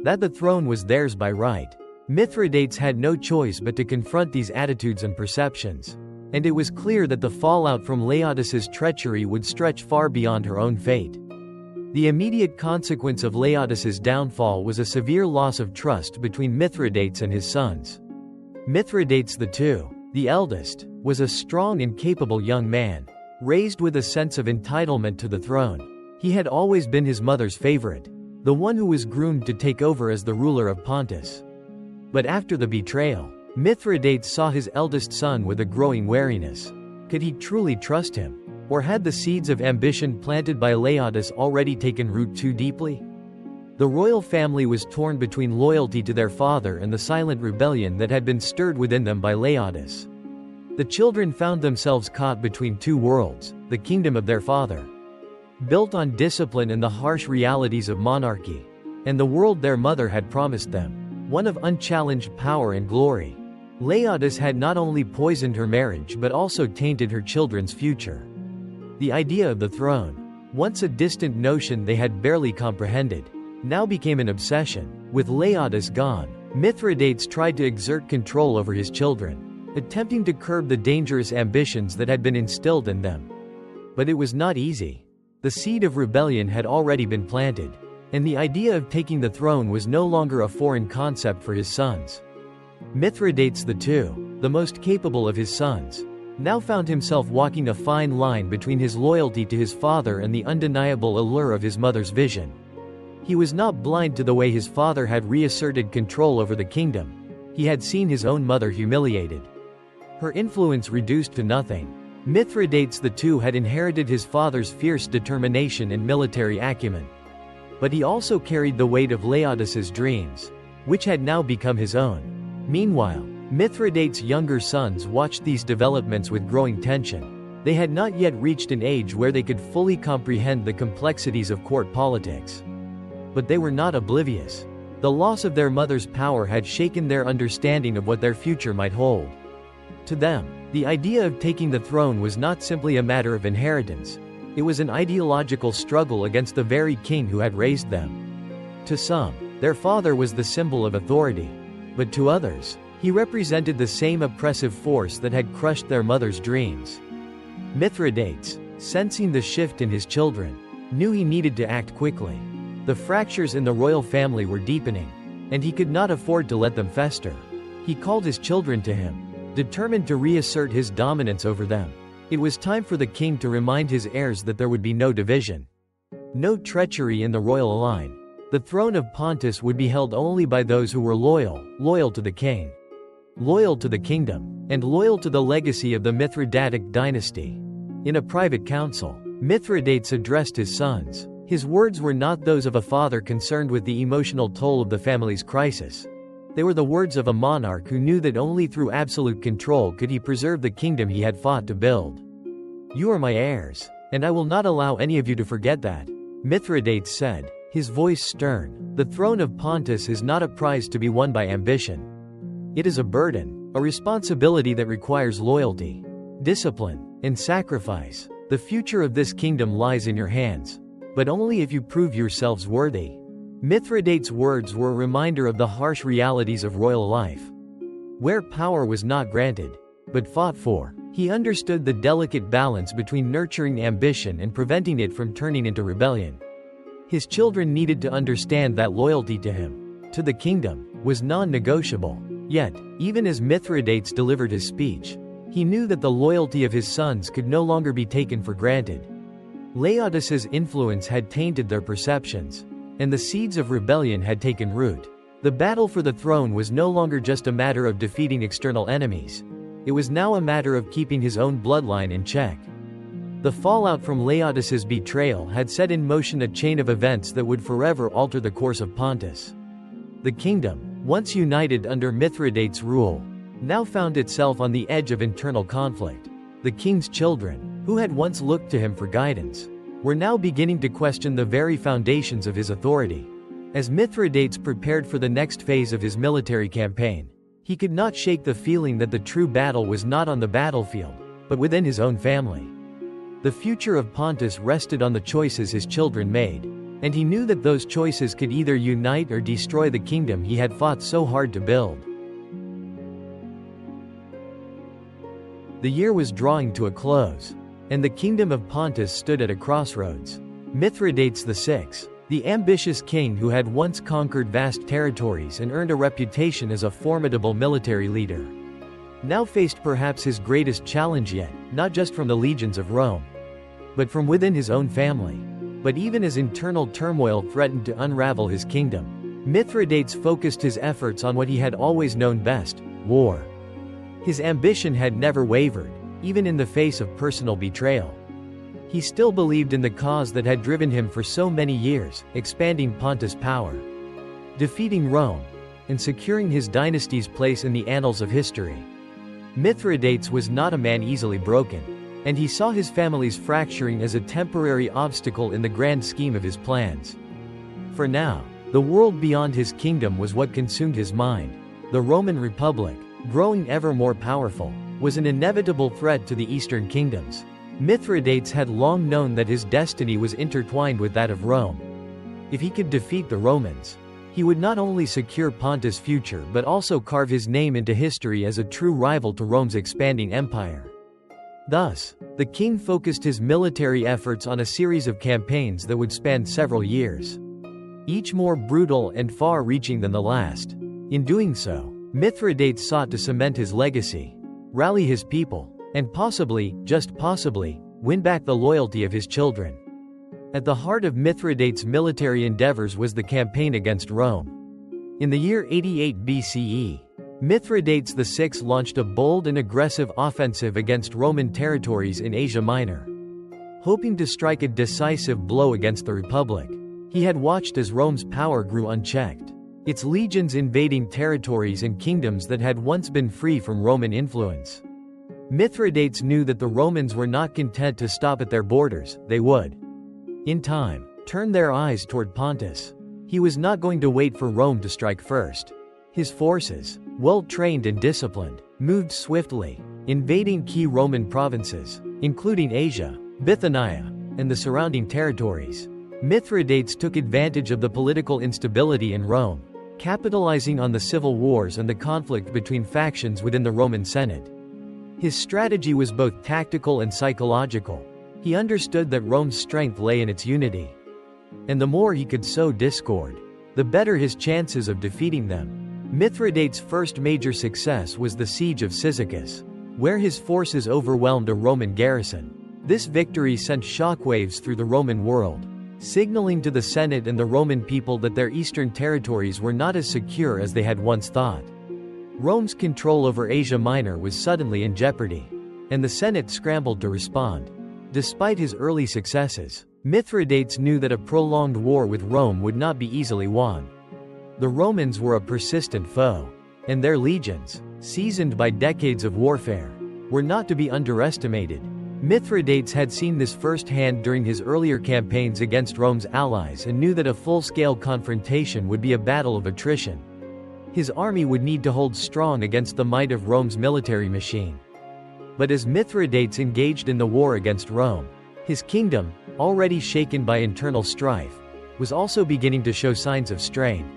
that the throne was theirs by right. Mithridates had no choice but to confront these attitudes and perceptions, and it was clear that the fallout from Laodice's treachery would stretch far beyond her own fate. The immediate consequence of Laodice's downfall was a severe loss of trust between Mithridates and his sons. Mithridates II, the eldest, was a strong and capable young man, raised with a sense of entitlement to the throne. He had always been his mother's favorite, the one who was groomed to take over as the ruler of Pontus. But after the betrayal, Mithridates saw his eldest son with a growing wariness. Could he truly trust him? Or had the seeds of ambition planted by Laodice already taken root too deeply? The royal family was torn between loyalty to their father and the silent rebellion that had been stirred within them by Laodice. The children found themselves caught between two worlds, the kingdom of their father, built on discipline and the harsh realities of monarchy, and the world their mother had promised them, one of unchallenged power and glory. Laodice had not only poisoned her marriage but also tainted her children's future. The idea of the throne, once a distant notion they had barely comprehended, now became an obsession. With Laodice gone, Mithridates tried to exert control over his children, attempting to curb the dangerous ambitions that had been instilled in them. But it was not easy. The seed of rebellion had already been planted, and the idea of taking the throne was no longer a foreign concept for his sons. Mithridates II, the most capable of his sons, now found himself walking a fine line between his loyalty to his father and the undeniable allure of his mother's vision. He was not blind to the way his father had reasserted control over the kingdom. He had seen his own mother humiliated, her influence reduced to nothing. Mithridates II had inherited his father's fierce determination and military acumen. But he also carried the weight of Laodice's dreams, which had now become his own. Meanwhile, Mithridates' younger sons watched these developments with growing tension. They had not yet reached an age where they could fully comprehend the complexities of court politics. But they were not oblivious. The loss of their mother's power had shaken their understanding of what their future might hold. To them, the idea of taking the throne was not simply a matter of inheritance. It was an ideological struggle against the very king who had raised them. To some, their father was the symbol of authority. But to others, he represented the same oppressive force that had crushed their mother's dreams. Mithridates, sensing the shift in his children, knew he needed to act quickly. The fractures in the royal family were deepening, and he could not afford to let them fester. He called his children to him, determined to reassert his dominance over them. It was time for the king to remind his heirs that there would be no division, no treachery in the royal line. The throne of Pontus would be held only by those who were loyal to the king, loyal to the kingdom, and loyal to the legacy of the Mithridatic dynasty. In a private council, Mithridates addressed his sons. His words were not those of a father concerned with the emotional toll of the family's crisis. They were the words of a monarch who knew that only through absolute control could he preserve the kingdom he had fought to build. "You are my heirs, and I will not allow any of you to forget that," Mithridates said, his voice stern. "The throne of Pontus is not a prize to be won by ambition. It is a burden, a responsibility that requires loyalty, discipline, and sacrifice. The future of this kingdom lies in your hands, but only if you prove yourselves worthy." Mithridates' words were a reminder of the harsh realities of royal life, where power was not granted, but fought for. He understood the delicate balance between nurturing ambition and preventing it from turning into rebellion. His children needed to understand that loyalty to him, to the kingdom, was non-negotiable. Yet, even as Mithridates delivered his speech, he knew that the loyalty of his sons could no longer be taken for granted. Laodice's influence had tainted their perceptions, and the seeds of rebellion had taken root. The battle for the throne was no longer just a matter of defeating external enemies. It was now a matter of keeping his own bloodline in check. The fallout from Laodice's betrayal had set in motion a chain of events that would forever alter the course of Pontus. The kingdom, once united under Mithridates' rule, now found itself on the edge of internal conflict. The king's children, who had once looked to him for guidance, were now beginning to question the very foundations of his authority. As Mithridates prepared for the next phase of his military campaign, he could not shake the feeling that the true battle was not on the battlefield, but within his own family. The future of Pontus rested on the choices his children made, and he knew that those choices could either unite or destroy the kingdom he had fought so hard to build. The year was drawing to a close, and the kingdom of Pontus stood at a crossroads. Mithridates VI, the ambitious king who had once conquered vast territories and earned a reputation as a formidable military leader, now faced perhaps his greatest challenge yet, not just from the legions of Rome, but from within his own family. But even as internal turmoil threatened to unravel his kingdom, Mithridates focused his efforts on what he had always known best: war. His ambition had never wavered, even in the face of personal betrayal. He still believed in the cause that had driven him for so many years, expanding Pontus' power, defeating Rome, and securing his dynasty's place in the annals of history. Mithridates was not a man easily broken, and he saw his family's fracturing as a temporary obstacle in the grand scheme of his plans. For now, the world beyond his kingdom was what consumed his mind. The Roman Republic, growing ever more powerful, was an inevitable threat to the Eastern kingdoms. Mithridates had long known that his destiny was intertwined with that of Rome. If he could defeat the Romans, he would not only secure Pontus' future but also carve his name into history as a true rival to Rome's expanding empire. Thus, the king focused his military efforts on a series of campaigns that would span several years, each more brutal and far-reaching than the last. In doing so, Mithridates sought to cement his legacy, rally his people, and possibly, just possibly, win back the loyalty of his children. At the heart of Mithridates' military endeavors was the campaign against Rome. In the year 88 BCE, Mithridates VI launched a bold and aggressive offensive against Roman territories in Asia Minor. Hoping to strike a decisive blow against the Republic, he had watched as Rome's power grew unchecked, its legions invading territories and kingdoms that had once been free from Roman influence. Mithridates knew that the Romans were not content to stop at their borders; they would, in time, turn their eyes toward Pontus. He was not going to wait for Rome to strike first. His forces, well-trained and disciplined, moved swiftly, invading key Roman provinces, including Asia, Bithynia, and the surrounding territories. Mithridates took advantage of the political instability in Rome, capitalizing on the civil wars and the conflict between factions within the Roman Senate. His strategy was both tactical and psychological. He understood that Rome's strength lay in its unity, and the more he could sow discord, the better his chances of defeating them. Mithridates' first major success was the siege of Cyzicus, where his forces overwhelmed a Roman garrison. This victory sent shockwaves through the Roman world, signaling to the Senate and the Roman people that their eastern territories were not as secure as they had once thought. Rome's control over Asia Minor was suddenly in jeopardy, and the Senate scrambled to respond. Despite his early successes, Mithridates knew that a prolonged war with Rome would not be easily won. The Romans were a persistent foe, and their legions, seasoned by decades of warfare, were not to be underestimated. Mithridates had seen this firsthand during his earlier campaigns against Rome's allies and knew that a full-scale confrontation would be a battle of attrition. His army would need to hold strong against the might of Rome's military machine. But as Mithridates engaged in the war against Rome, his kingdom, already shaken by internal strife, was also beginning to show signs of strain.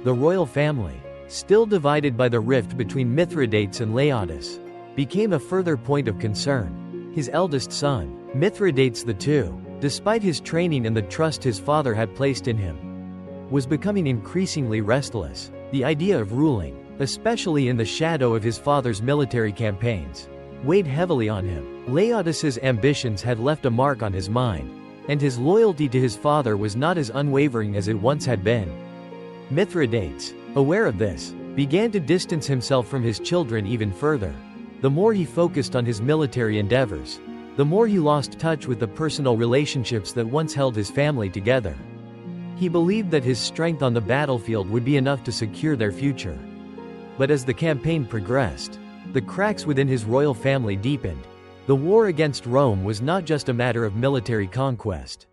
The royal family, still divided by the rift between Mithridates and Laodice, became a further point of concern. His eldest son, Mithridates II, despite his training and the trust his father had placed in him, was becoming increasingly restless. The idea of ruling, especially in the shadow of his father's military campaigns, weighed heavily on him. Laodice's ambitions had left a mark on his mind, and his loyalty to his father was not as unwavering as it once had been. Mithridates, aware of this, began to distance himself from his children even further. The more he focused on his military endeavors, the more he lost touch with the personal relationships that once held his family together. He believed that his strength on the battlefield would be enough to secure their future. But as the campaign progressed, the cracks within his royal family deepened. The war against Rome was not just a matter of military conquest.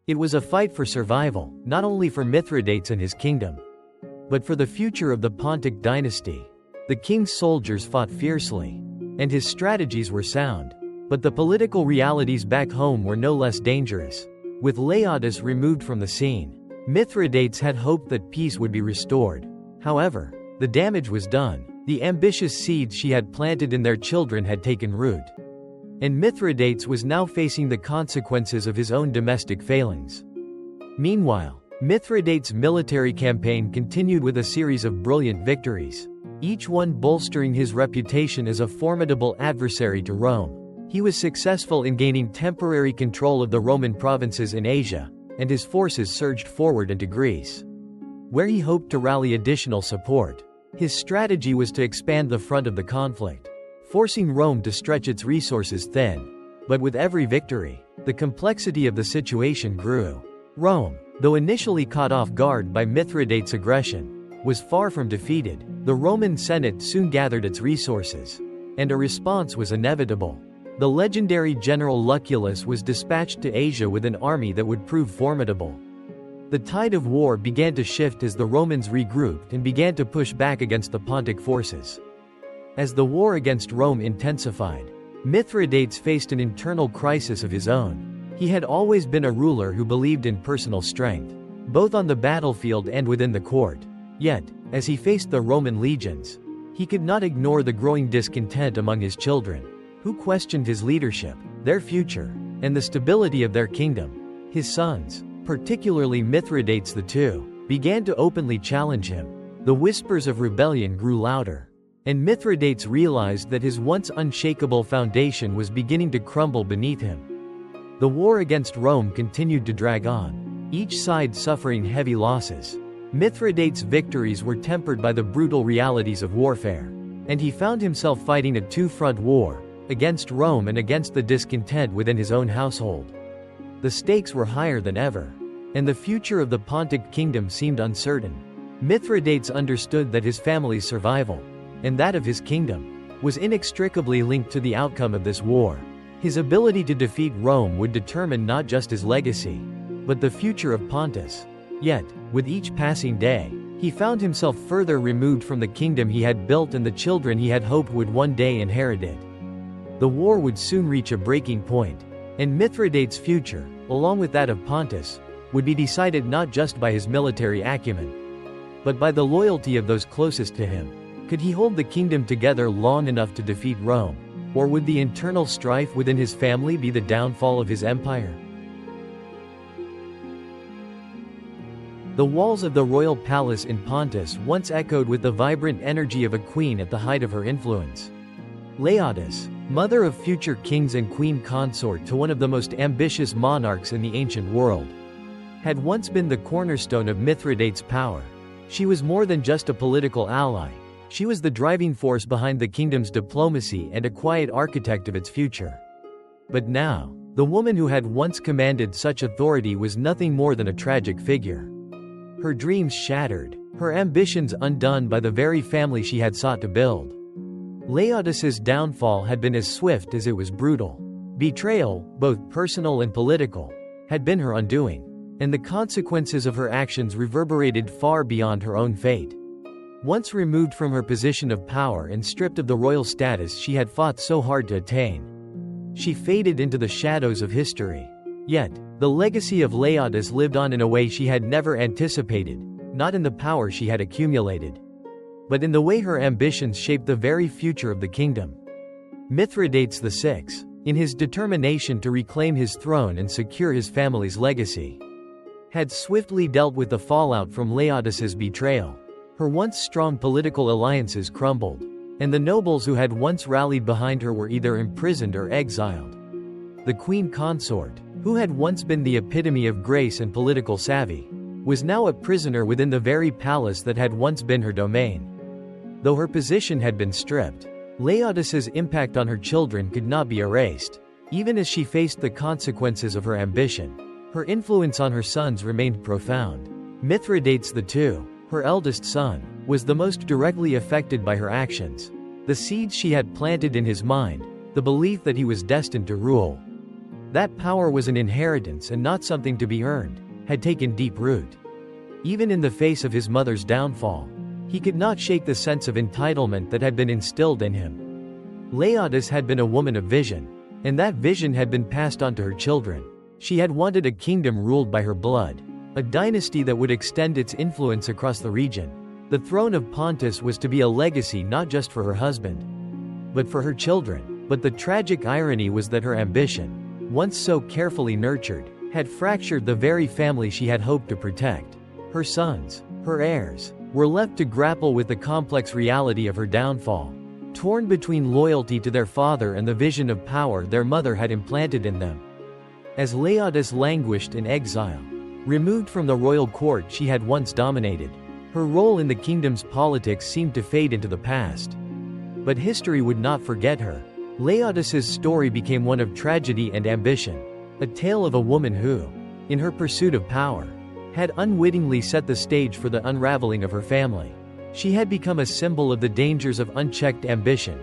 It was a fight for survival, not only for Mithridates and his kingdom, but for the future of the Pontic dynasty. The king's soldiers fought fiercely, and his strategies were sound. But the political realities back home were no less dangerous. With Laodice removed from the scene, Mithridates had hoped that peace would be restored. However, the damage was done. The ambitious seeds she had planted in their children had taken root. And Mithridates was now facing the consequences of his own domestic failings. Meanwhile, Mithridates' military campaign continued with a series of brilliant victories, each one bolstering his reputation as a formidable adversary to Rome. He was successful in gaining temporary control of the Roman provinces in Asia, and his forces surged forward into Greece, where he hoped to rally additional support. His strategy was to expand the front of the conflict, forcing Rome to stretch its resources thin. But with every victory, the complexity of the situation grew. Rome, though initially caught off guard by Mithridates' aggression, was far from defeated. The Roman Senate soon gathered its resources, and a response was inevitable. The legendary general Lucullus was dispatched to Asia with an army that would prove formidable. The tide of war began to shift as the Romans regrouped and began to push back against the Pontic forces. As the war against Rome intensified, Mithridates faced an internal crisis of his own. He had always been a ruler who believed in personal strength, both on the battlefield and within the court. Yet, as he faced the Roman legions, he could not ignore the growing discontent among his children, who questioned his leadership, their future, and the stability of their kingdom. His sons, particularly Mithridates II, began to openly challenge him. The whispers of rebellion grew louder, and Mithridates realized that his once unshakable foundation was beginning to crumble beneath him. The war against Rome continued to drag on, each side suffering heavy losses. Mithridates' victories were tempered by the brutal realities of warfare, and he found himself fighting a two-front war, against Rome and against the discontent within his own household. The stakes were higher than ever, and the future of the Pontic kingdom seemed uncertain. Mithridates understood that his family's survival, and that of his kingdom, was inextricably linked to the outcome of this war. His ability to defeat Rome would determine not just his legacy, but the future of Pontus. Yet, with each passing day, he found himself further removed from the kingdom he had built and the children he had hoped would one day inherit it. The war would soon reach a breaking point, and Mithridates' future, along with that of Pontus, would be decided not just by his military acumen, but by the loyalty of those closest to him. Could he hold the kingdom together long enough to defeat Rome, or would the internal strife within his family be the downfall of his empire? The walls of the royal palace in Pontus once echoed with the vibrant energy of a queen at the height of her influence. Laodice, mother of future kings and queen consort to one of the most ambitious monarchs in the ancient world, had once been the cornerstone of Mithridates' power. She was more than just a political ally. She was the driving force behind the kingdom's diplomacy and a quiet architect of its future. But now, the woman who had once commanded such authority was nothing more than a tragic figure. Her dreams shattered, her ambitions undone by the very family she had sought to build. Laodice's downfall had been as swift as it was brutal. Betrayal, both personal and political, had been her undoing, and the consequences of her actions reverberated far beyond her own fate. Once removed from her position of power and stripped of the royal status she had fought so hard to attain, she faded into the shadows of history. Yet, the legacy of Laodice lived on in a way she had never anticipated, not in the power she had accumulated, but in the way her ambitions shaped the very future of the kingdom. Mithridates VI, in his determination to reclaim his throne and secure his family's legacy, had swiftly dealt with the fallout from Laodice's betrayal. Her once strong political alliances crumbled, and the nobles who had once rallied behind her were either imprisoned or exiled. The queen consort, who had once been the epitome of grace and political savvy, was now a prisoner within the very palace that had once been her domain. Though her position had been stripped, Laodice's impact on her children could not be erased. Even as she faced the consequences of her ambition, her influence on her sons remained profound. Mithridates II, her eldest son, was the most directly affected by her actions. The seeds she had planted in his mind, the belief that he was destined to rule, that power was an inheritance and not something to be earned, had taken deep root. Even in the face of his mother's downfall, he could not shake the sense of entitlement that had been instilled in him. Laodice had been a woman of vision, and that vision had been passed on to her children. She had wanted a kingdom ruled by her blood, a dynasty that would extend its influence across the region. The throne of Pontus was to be a legacy not just for her husband, but for her children. But the tragic irony was that her ambition, once so carefully nurtured, had fractured the very family she had hoped to protect. Her sons, her heirs, were left to grapple with the complex reality of her downfall, torn between loyalty to their father and the vision of power their mother had implanted in them. As Laodice languished in exile, removed from the royal court she had once dominated, her role in the kingdom's politics seemed to fade into the past. But history would not forget her. Laodice's story became one of tragedy and ambition, a tale of a woman who, in her pursuit of power, had unwittingly set the stage for the unraveling of her family. She had become a symbol of the dangers of unchecked ambition,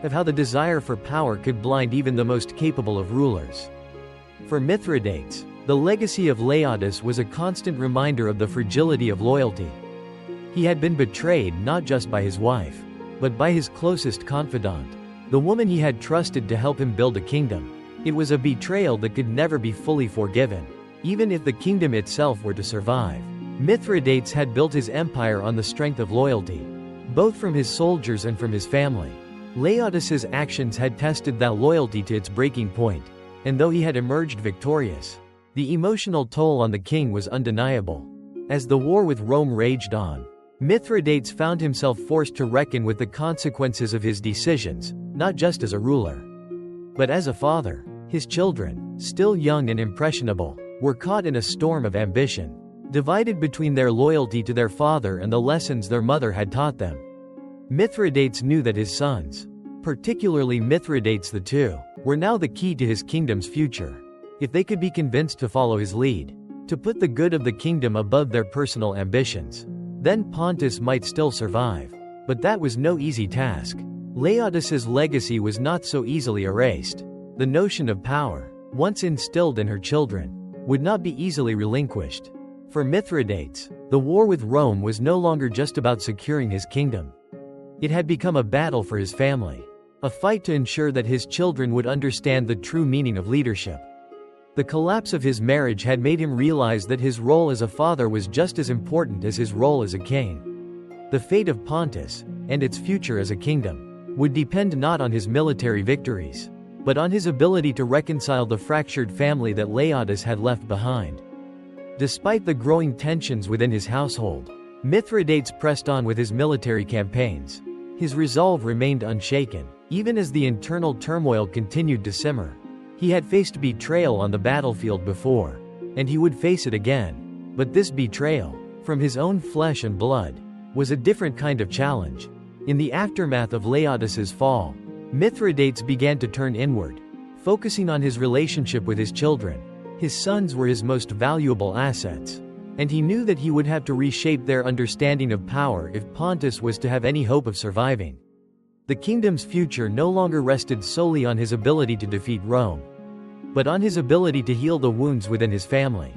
of how the desire for power could blind even the most capable of rulers. For Mithridates, the legacy of Laodice was a constant reminder of the fragility of loyalty. He had been betrayed not just by his wife, but by his closest confidant, the woman he had trusted to help him build a kingdom. It was a betrayal that could never be fully forgiven, even if the kingdom itself were to survive. Mithridates had built his empire on the strength of loyalty, both from his soldiers and from his family. Laodice's actions had tested that loyalty to its breaking point, and though he had emerged victorious, the emotional toll on the king was undeniable. As the war with Rome raged on, Mithridates found himself forced to reckon with the consequences of his decisions, not just as a ruler, but as a father. His children, still young and impressionable, were caught in a storm of ambition, divided between their loyalty to their father and the lessons their mother had taught them. Mithridates knew that his sons, particularly Mithridates II, were now the key to his kingdom's future. If they could be convinced to follow his lead, to put the good of the kingdom above their personal ambitions, then Pontus might still survive. But that was no easy task. Laodice's legacy was not so easily erased. The notion of power, once instilled in her children, would not be easily relinquished. For Mithridates, the war with Rome was no longer just about securing his kingdom. It had become a battle for his family, a fight to ensure that his children would understand the true meaning of leadership. The collapse of his marriage had made him realize that his role as a father was just as important as his role as a king. The fate of Pontus, and its future as a kingdom, would depend not on his military victories, but on his ability to reconcile the fractured family that Laodice had left behind. Despite the growing tensions within his household, Mithridates pressed on with his military campaigns. His resolve remained unshaken, even as the internal turmoil continued to simmer. He had faced betrayal on the battlefield before, and he would face it again. But this betrayal, from his own flesh and blood, was a different kind of challenge. In the aftermath of Laodice's fall, Mithridates began to turn inward, focusing on his relationship with his children. His sons were his most valuable assets, and he knew that he would have to reshape their understanding of power if Pontus was to have any hope of surviving. The kingdom's future no longer rested solely on his ability to defeat Rome, but on his ability to heal the wounds within his family.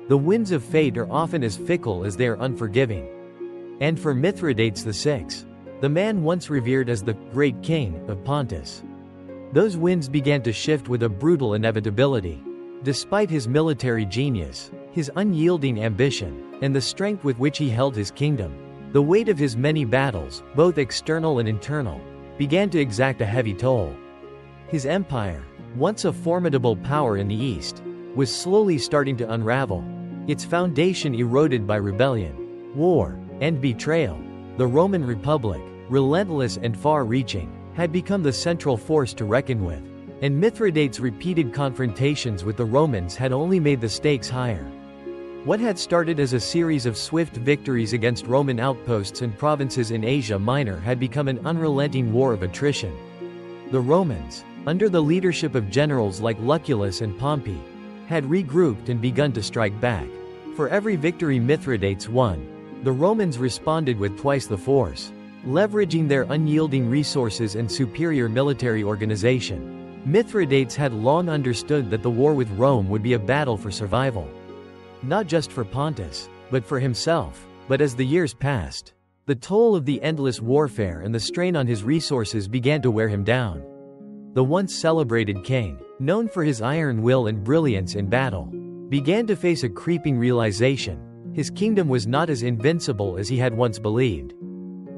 The winds of fate are often as fickle as they are unforgiving. And for Mithridates VI, the man once revered as the great king of Pontus, those winds began to shift with a brutal inevitability. Despite his military genius, his unyielding ambition, and the strength with which he held his kingdom, the weight of his many battles, both external and internal, began to exact a heavy toll. His empire, once a formidable power in the East, was slowly starting to unravel, its foundation eroded by rebellion, war, and betrayal. The Roman Republic, relentless and far-reaching, had become the central force to reckon with, and Mithridates' repeated confrontations with the Romans had only made the stakes higher. What had started as a series of swift victories against Roman outposts and provinces in Asia Minor had become an unrelenting war of attrition. The Romans, under the leadership of generals like Lucullus and Pompey, had regrouped and begun to strike back. For every victory Mithridates won, the Romans responded with twice the force. Leveraging their unyielding resources and superior military organization, Mithridates had long understood that the war with Rome would be a battle for survival. Not just for Pontus, but for himself. But as the years passed, the toll of the endless warfare and the strain on his resources began to wear him down. The once celebrated king, known for his iron will and brilliance in battle, began to face a creeping realization: his kingdom was not as invincible as he had once believed.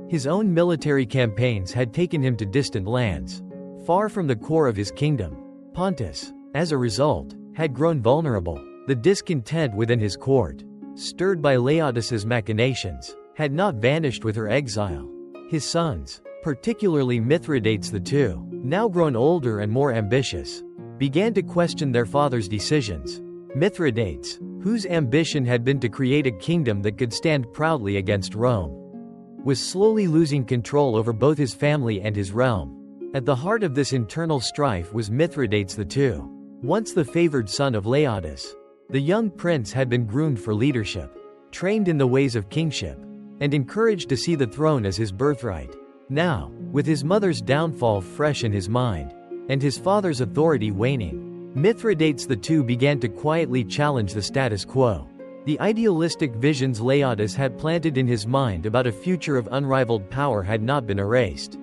His own military campaigns had taken him to distant lands, far from the core of his kingdom. Pontus, as a result, had grown vulnerable. The discontent within his court, stirred by Laodice's machinations, had not vanished with her exile. His sons, particularly Mithridates II, now grown older and more ambitious, began to question their father's decisions. Mithridates, whose ambition had been to create a kingdom that could stand proudly against Rome, was slowly losing control over both his family and his realm. At the heart of this internal strife was Mithridates II, once the favored son of Laodice. The young prince had been groomed for leadership, trained in the ways of kingship, and encouraged to see the throne as his birthright. Now, with his mother's downfall fresh in his mind, and his father's authority waning, Mithridates II began to quietly challenge the status quo. The idealistic visions Laodice had planted in his mind about a future of unrivaled power had not been erased.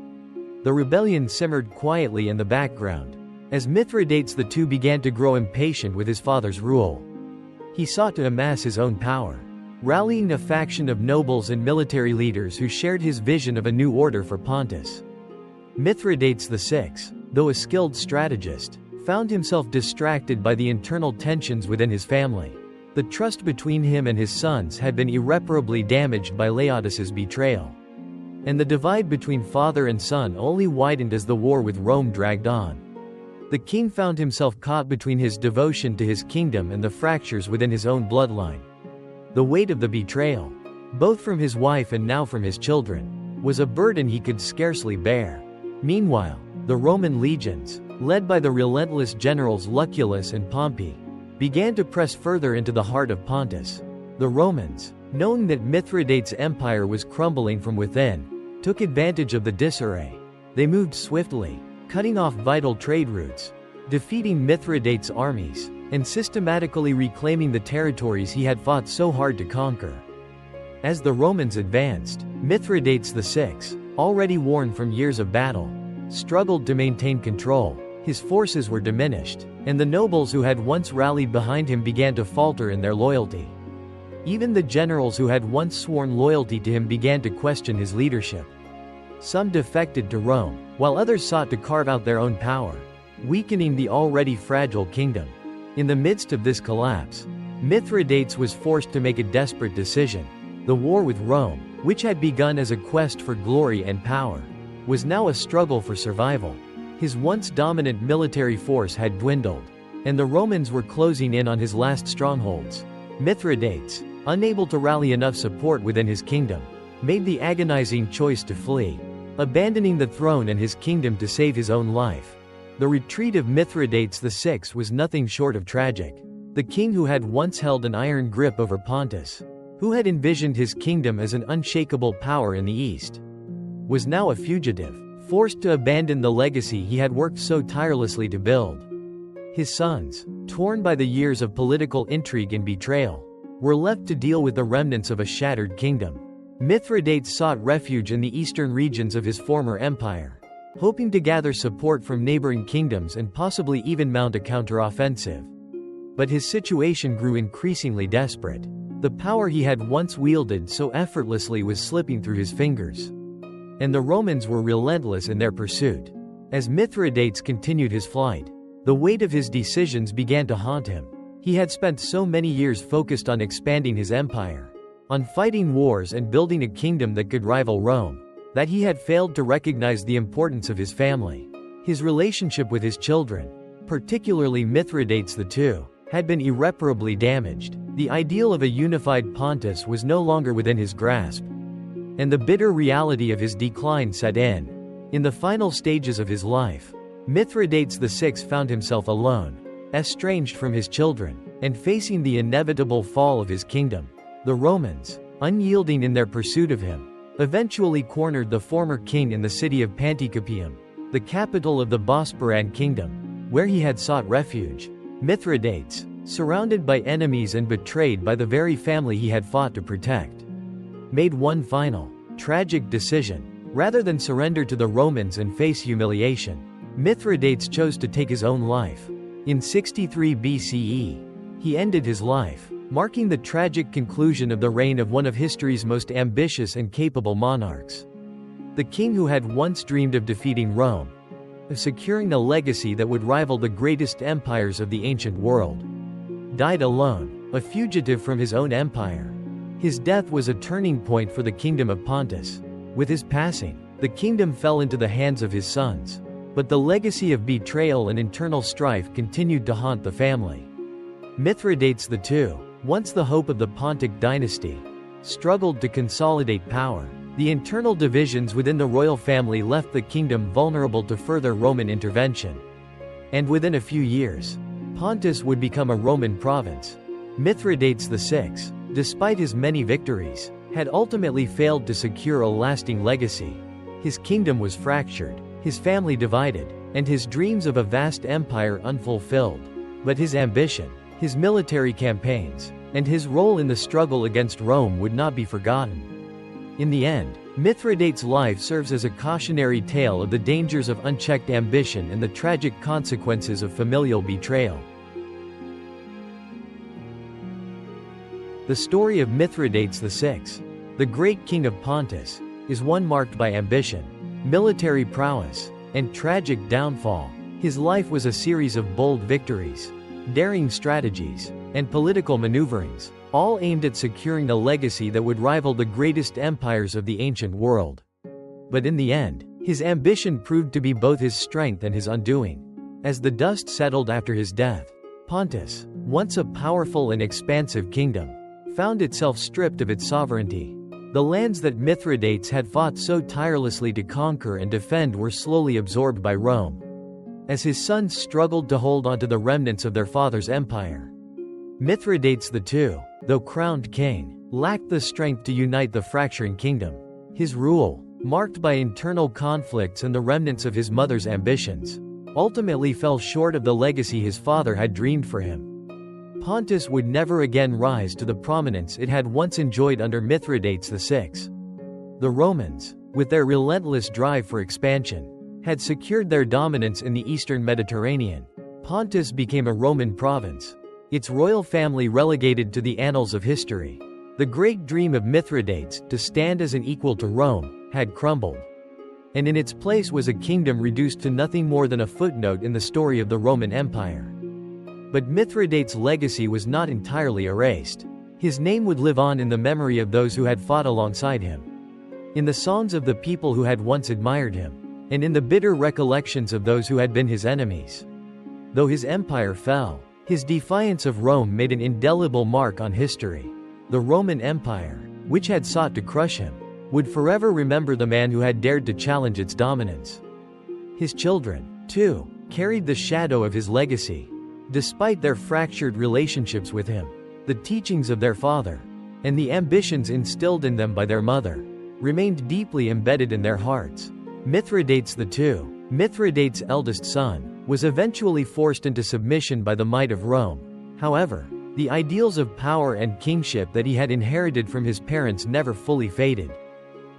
The rebellion simmered quietly in the background, as Mithridates II began to grow impatient with his father's rule. He sought to amass his own power, rallying a faction of nobles and military leaders who shared his vision of a new order for Pontus. Mithridates VI, though a skilled strategist, found himself distracted by the internal tensions within his family. The trust between him and his sons had been irreparably damaged by Laodice's betrayal, and the divide between father and son only widened as the war with Rome dragged on. The king found himself caught between his devotion to his kingdom and the fractures within his own bloodline. The weight of the betrayal, both from his wife and now from his children, was a burden he could scarcely bear. Meanwhile, the Roman legions, led by the relentless generals Lucullus and Pompey, began to press further into the heart of Pontus. The Romans, knowing that Mithridates' empire was crumbling from within, took advantage of the disarray. They moved swiftly, cutting off vital trade routes, defeating Mithridates' armies, and systematically reclaiming the territories he had fought so hard to conquer. As the Romans advanced, Mithridates VI, already worn from years of battle, struggled to maintain control. His forces were diminished, and the nobles who had once rallied behind him began to falter in their loyalty. Even the generals who had once sworn loyalty to him began to question his leadership. Some defected to Rome, while others sought to carve out their own power, weakening the already fragile kingdom. In the midst of this collapse, Mithridates was forced to make a desperate decision. The war with Rome, which had begun as a quest for glory and power, was now a struggle for survival. His once dominant military force had dwindled, and the Romans were closing in on his last strongholds. Mithridates, unable to rally enough support within his kingdom, made the agonizing choice to flee, abandoning the throne and his kingdom to save his own life. The retreat of Mithridates VI was nothing short of tragic. The king who had once held an iron grip over Pontus, who had envisioned his kingdom as an unshakable power in the east, was now a fugitive, forced to abandon the legacy he had worked so tirelessly to build. His sons, torn by the years of political intrigue and betrayal, were left to deal with the remnants of a shattered kingdom. Mithridates sought refuge in the eastern regions of his former empire, hoping to gather support from neighboring kingdoms and possibly even mount a counteroffensive. But his situation grew increasingly desperate. The power he had once wielded so effortlessly was slipping through his fingers, and the Romans were relentless in their pursuit. As Mithridates continued his flight, the weight of his decisions began to haunt him. He had spent so many years focused on expanding his empire, on fighting wars and building a kingdom that could rival Rome, that he had failed to recognize the importance of his family. His relationship with his children, particularly Mithridates II, had been irreparably damaged. The ideal of a unified Pontus was no longer within his grasp, and the bitter reality of his decline set in. In the final stages of his life, Mithridates VI found himself alone, estranged from his children, and facing the inevitable fall of his kingdom. The Romans, unyielding in their pursuit of him, eventually cornered the former king in the city of Panticapaeum, the capital of the Bosporan kingdom, where he had sought refuge. Mithridates, surrounded by enemies and betrayed by the very family he had fought to protect, made one final, tragic decision. Rather than surrender to the Romans and face humiliation, Mithridates chose to take his own life. In 63 BCE, he ended his life, marking the tragic conclusion of the reign of one of history's most ambitious and capable monarchs. The king who had once dreamed of defeating Rome, of securing a legacy that would rival the greatest empires of the ancient world, died alone, a fugitive from his own empire. His death was a turning point for the kingdom of Pontus. With his passing, the kingdom fell into the hands of his sons, but the legacy of betrayal and internal strife continued to haunt the family. Mithridates II, once the hope of the Pontic dynasty, struggled to consolidate power. The internal divisions within the royal family left the kingdom vulnerable to further Roman intervention. And within a few years, Pontus would become a Roman province. Mithridates VI, despite his many victories, had ultimately failed to secure a lasting legacy. His kingdom was fractured, his family divided, and his dreams of a vast empire unfulfilled. But his ambition, his military campaigns, and his role in the struggle against Rome would not be forgotten. In the end, Mithridates' life serves as a cautionary tale of the dangers of unchecked ambition and the tragic consequences of familial betrayal. The story of Mithridates VI, the great king of Pontus, is one marked by ambition, military prowess, and tragic downfall. His life was a series of bold victories, daring strategies, and political maneuverings, all aimed at securing a legacy that would rival the greatest empires of the ancient world. But in the end, his ambition proved to be both his strength and his undoing. As the dust settled after his death, Pontus, once a powerful and expansive kingdom, found itself stripped of its sovereignty. The lands that Mithridates had fought so tirelessly to conquer and defend were slowly absorbed by Rome, as his sons struggled to hold onto the remnants of their father's empire. Mithridates II, though crowned king, lacked the strength to unite the fracturing kingdom. His rule, marked by internal conflicts and the remnants of his mother's ambitions, ultimately fell short of the legacy his father had dreamed for him. Pontus would never again rise to the prominence it had once enjoyed under Mithridates VI. The Romans, with their relentless drive for expansion, had secured their dominance in the eastern Mediterranean. Pontus became a Roman province, its royal family relegated to the annals of history. The great dream of Mithridates, to stand as an equal to Rome, had crumbled. And in its place was a kingdom reduced to nothing more than a footnote in the story of the Roman Empire. But Mithridates' legacy was not entirely erased. His name would live on in the memory of those who had fought alongside him, in the songs of the people who had once admired him, and in the bitter recollections of those who had been his enemies. Though his empire fell, his defiance of Rome made an indelible mark on history. The Roman Empire, which had sought to crush him, would forever remember the man who had dared to challenge its dominance. His children, too, carried the shadow of his legacy. Despite their fractured relationships with him, the teachings of their father, and the ambitions instilled in them by their mother, remained deeply embedded in their hearts. Mithridates II, Mithridates' eldest son, was eventually forced into submission by the might of Rome. However, the ideals of power and kingship that he had inherited from his parents never fully faded.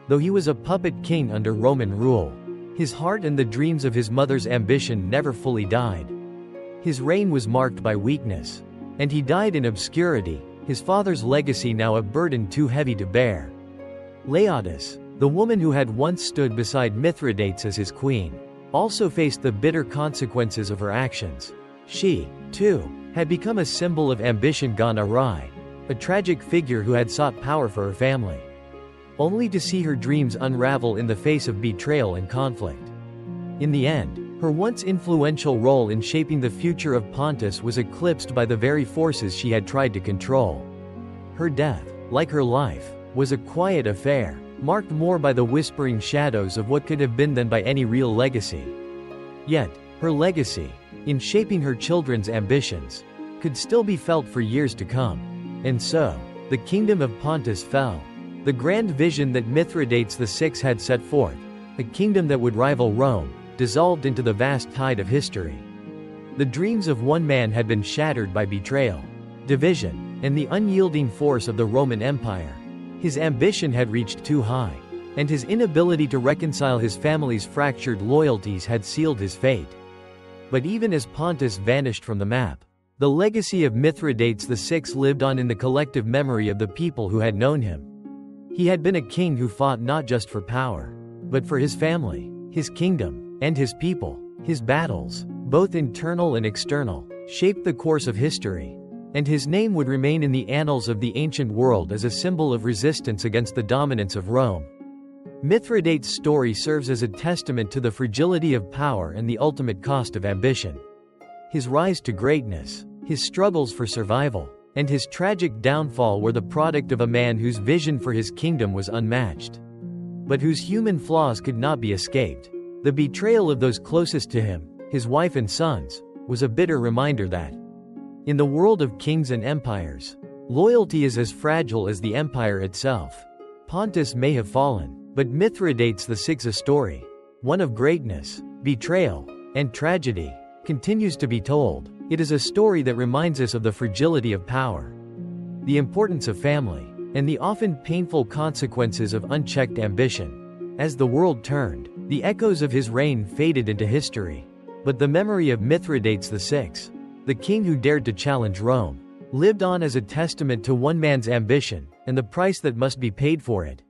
Though he was a puppet king under Roman rule, his heart and the dreams of his mother's ambition never fully died. His reign was marked by weakness, and he died in obscurity, his father's legacy now a burden too heavy to bear. Laodice, the woman who had once stood beside Mithridates as his queen, also faced the bitter consequences of her actions. She, too, had become a symbol of ambition gone awry, a tragic figure who had sought power for her family, only to see her dreams unravel in the face of betrayal and conflict. In the end, her once influential role in shaping the future of Pontus was eclipsed by the very forces she had tried to control. Her death, like her life, was a quiet affair, marked more by the whispering shadows of what could have been than by any real legacy. Yet, Her legacy, in shaping her children's ambitions, could still be felt for years to come. And so, the kingdom of Pontus fell. The grand vision that Mithridates VI had set forth, a kingdom that would rival Rome, dissolved into the vast tide of history. The dreams of one man had been shattered by betrayal, division, and the unyielding force of the Roman Empire. His ambition had reached too high, and his inability to reconcile his family's fractured loyalties had sealed his fate. But even as Pontus vanished from the map, the legacy of Mithridates VI lived on in the collective memory of the people who had known him. He had been a king who fought not just for power, but for his family, his kingdom, and his people. His battles, both internal and external, shaped the course of history, and his name would remain in the annals of the ancient world as a symbol of resistance against the dominance of Rome. Mithridates' story serves as a testament to the fragility of power and the ultimate cost of ambition. His rise to greatness, his struggles for survival, and his tragic downfall were the product of a man whose vision for his kingdom was unmatched, but whose human flaws could not be escaped. The betrayal of those closest to him, his wife and sons, was a bitter reminder that, in the world of kings and empires, loyalty is as fragile as the empire itself. Pontus may have fallen, but Mithridates VI's story, one of greatness, betrayal, and tragedy, continues to be told. It is a story that reminds us of the fragility of power, the importance of family, and the often painful consequences of unchecked ambition. As the world turned, the echoes of his reign faded into history, but the memory of Mithridates VI, the king who dared to challenge Rome, lived on as a testament to one man's ambition, and the price that must be paid for it.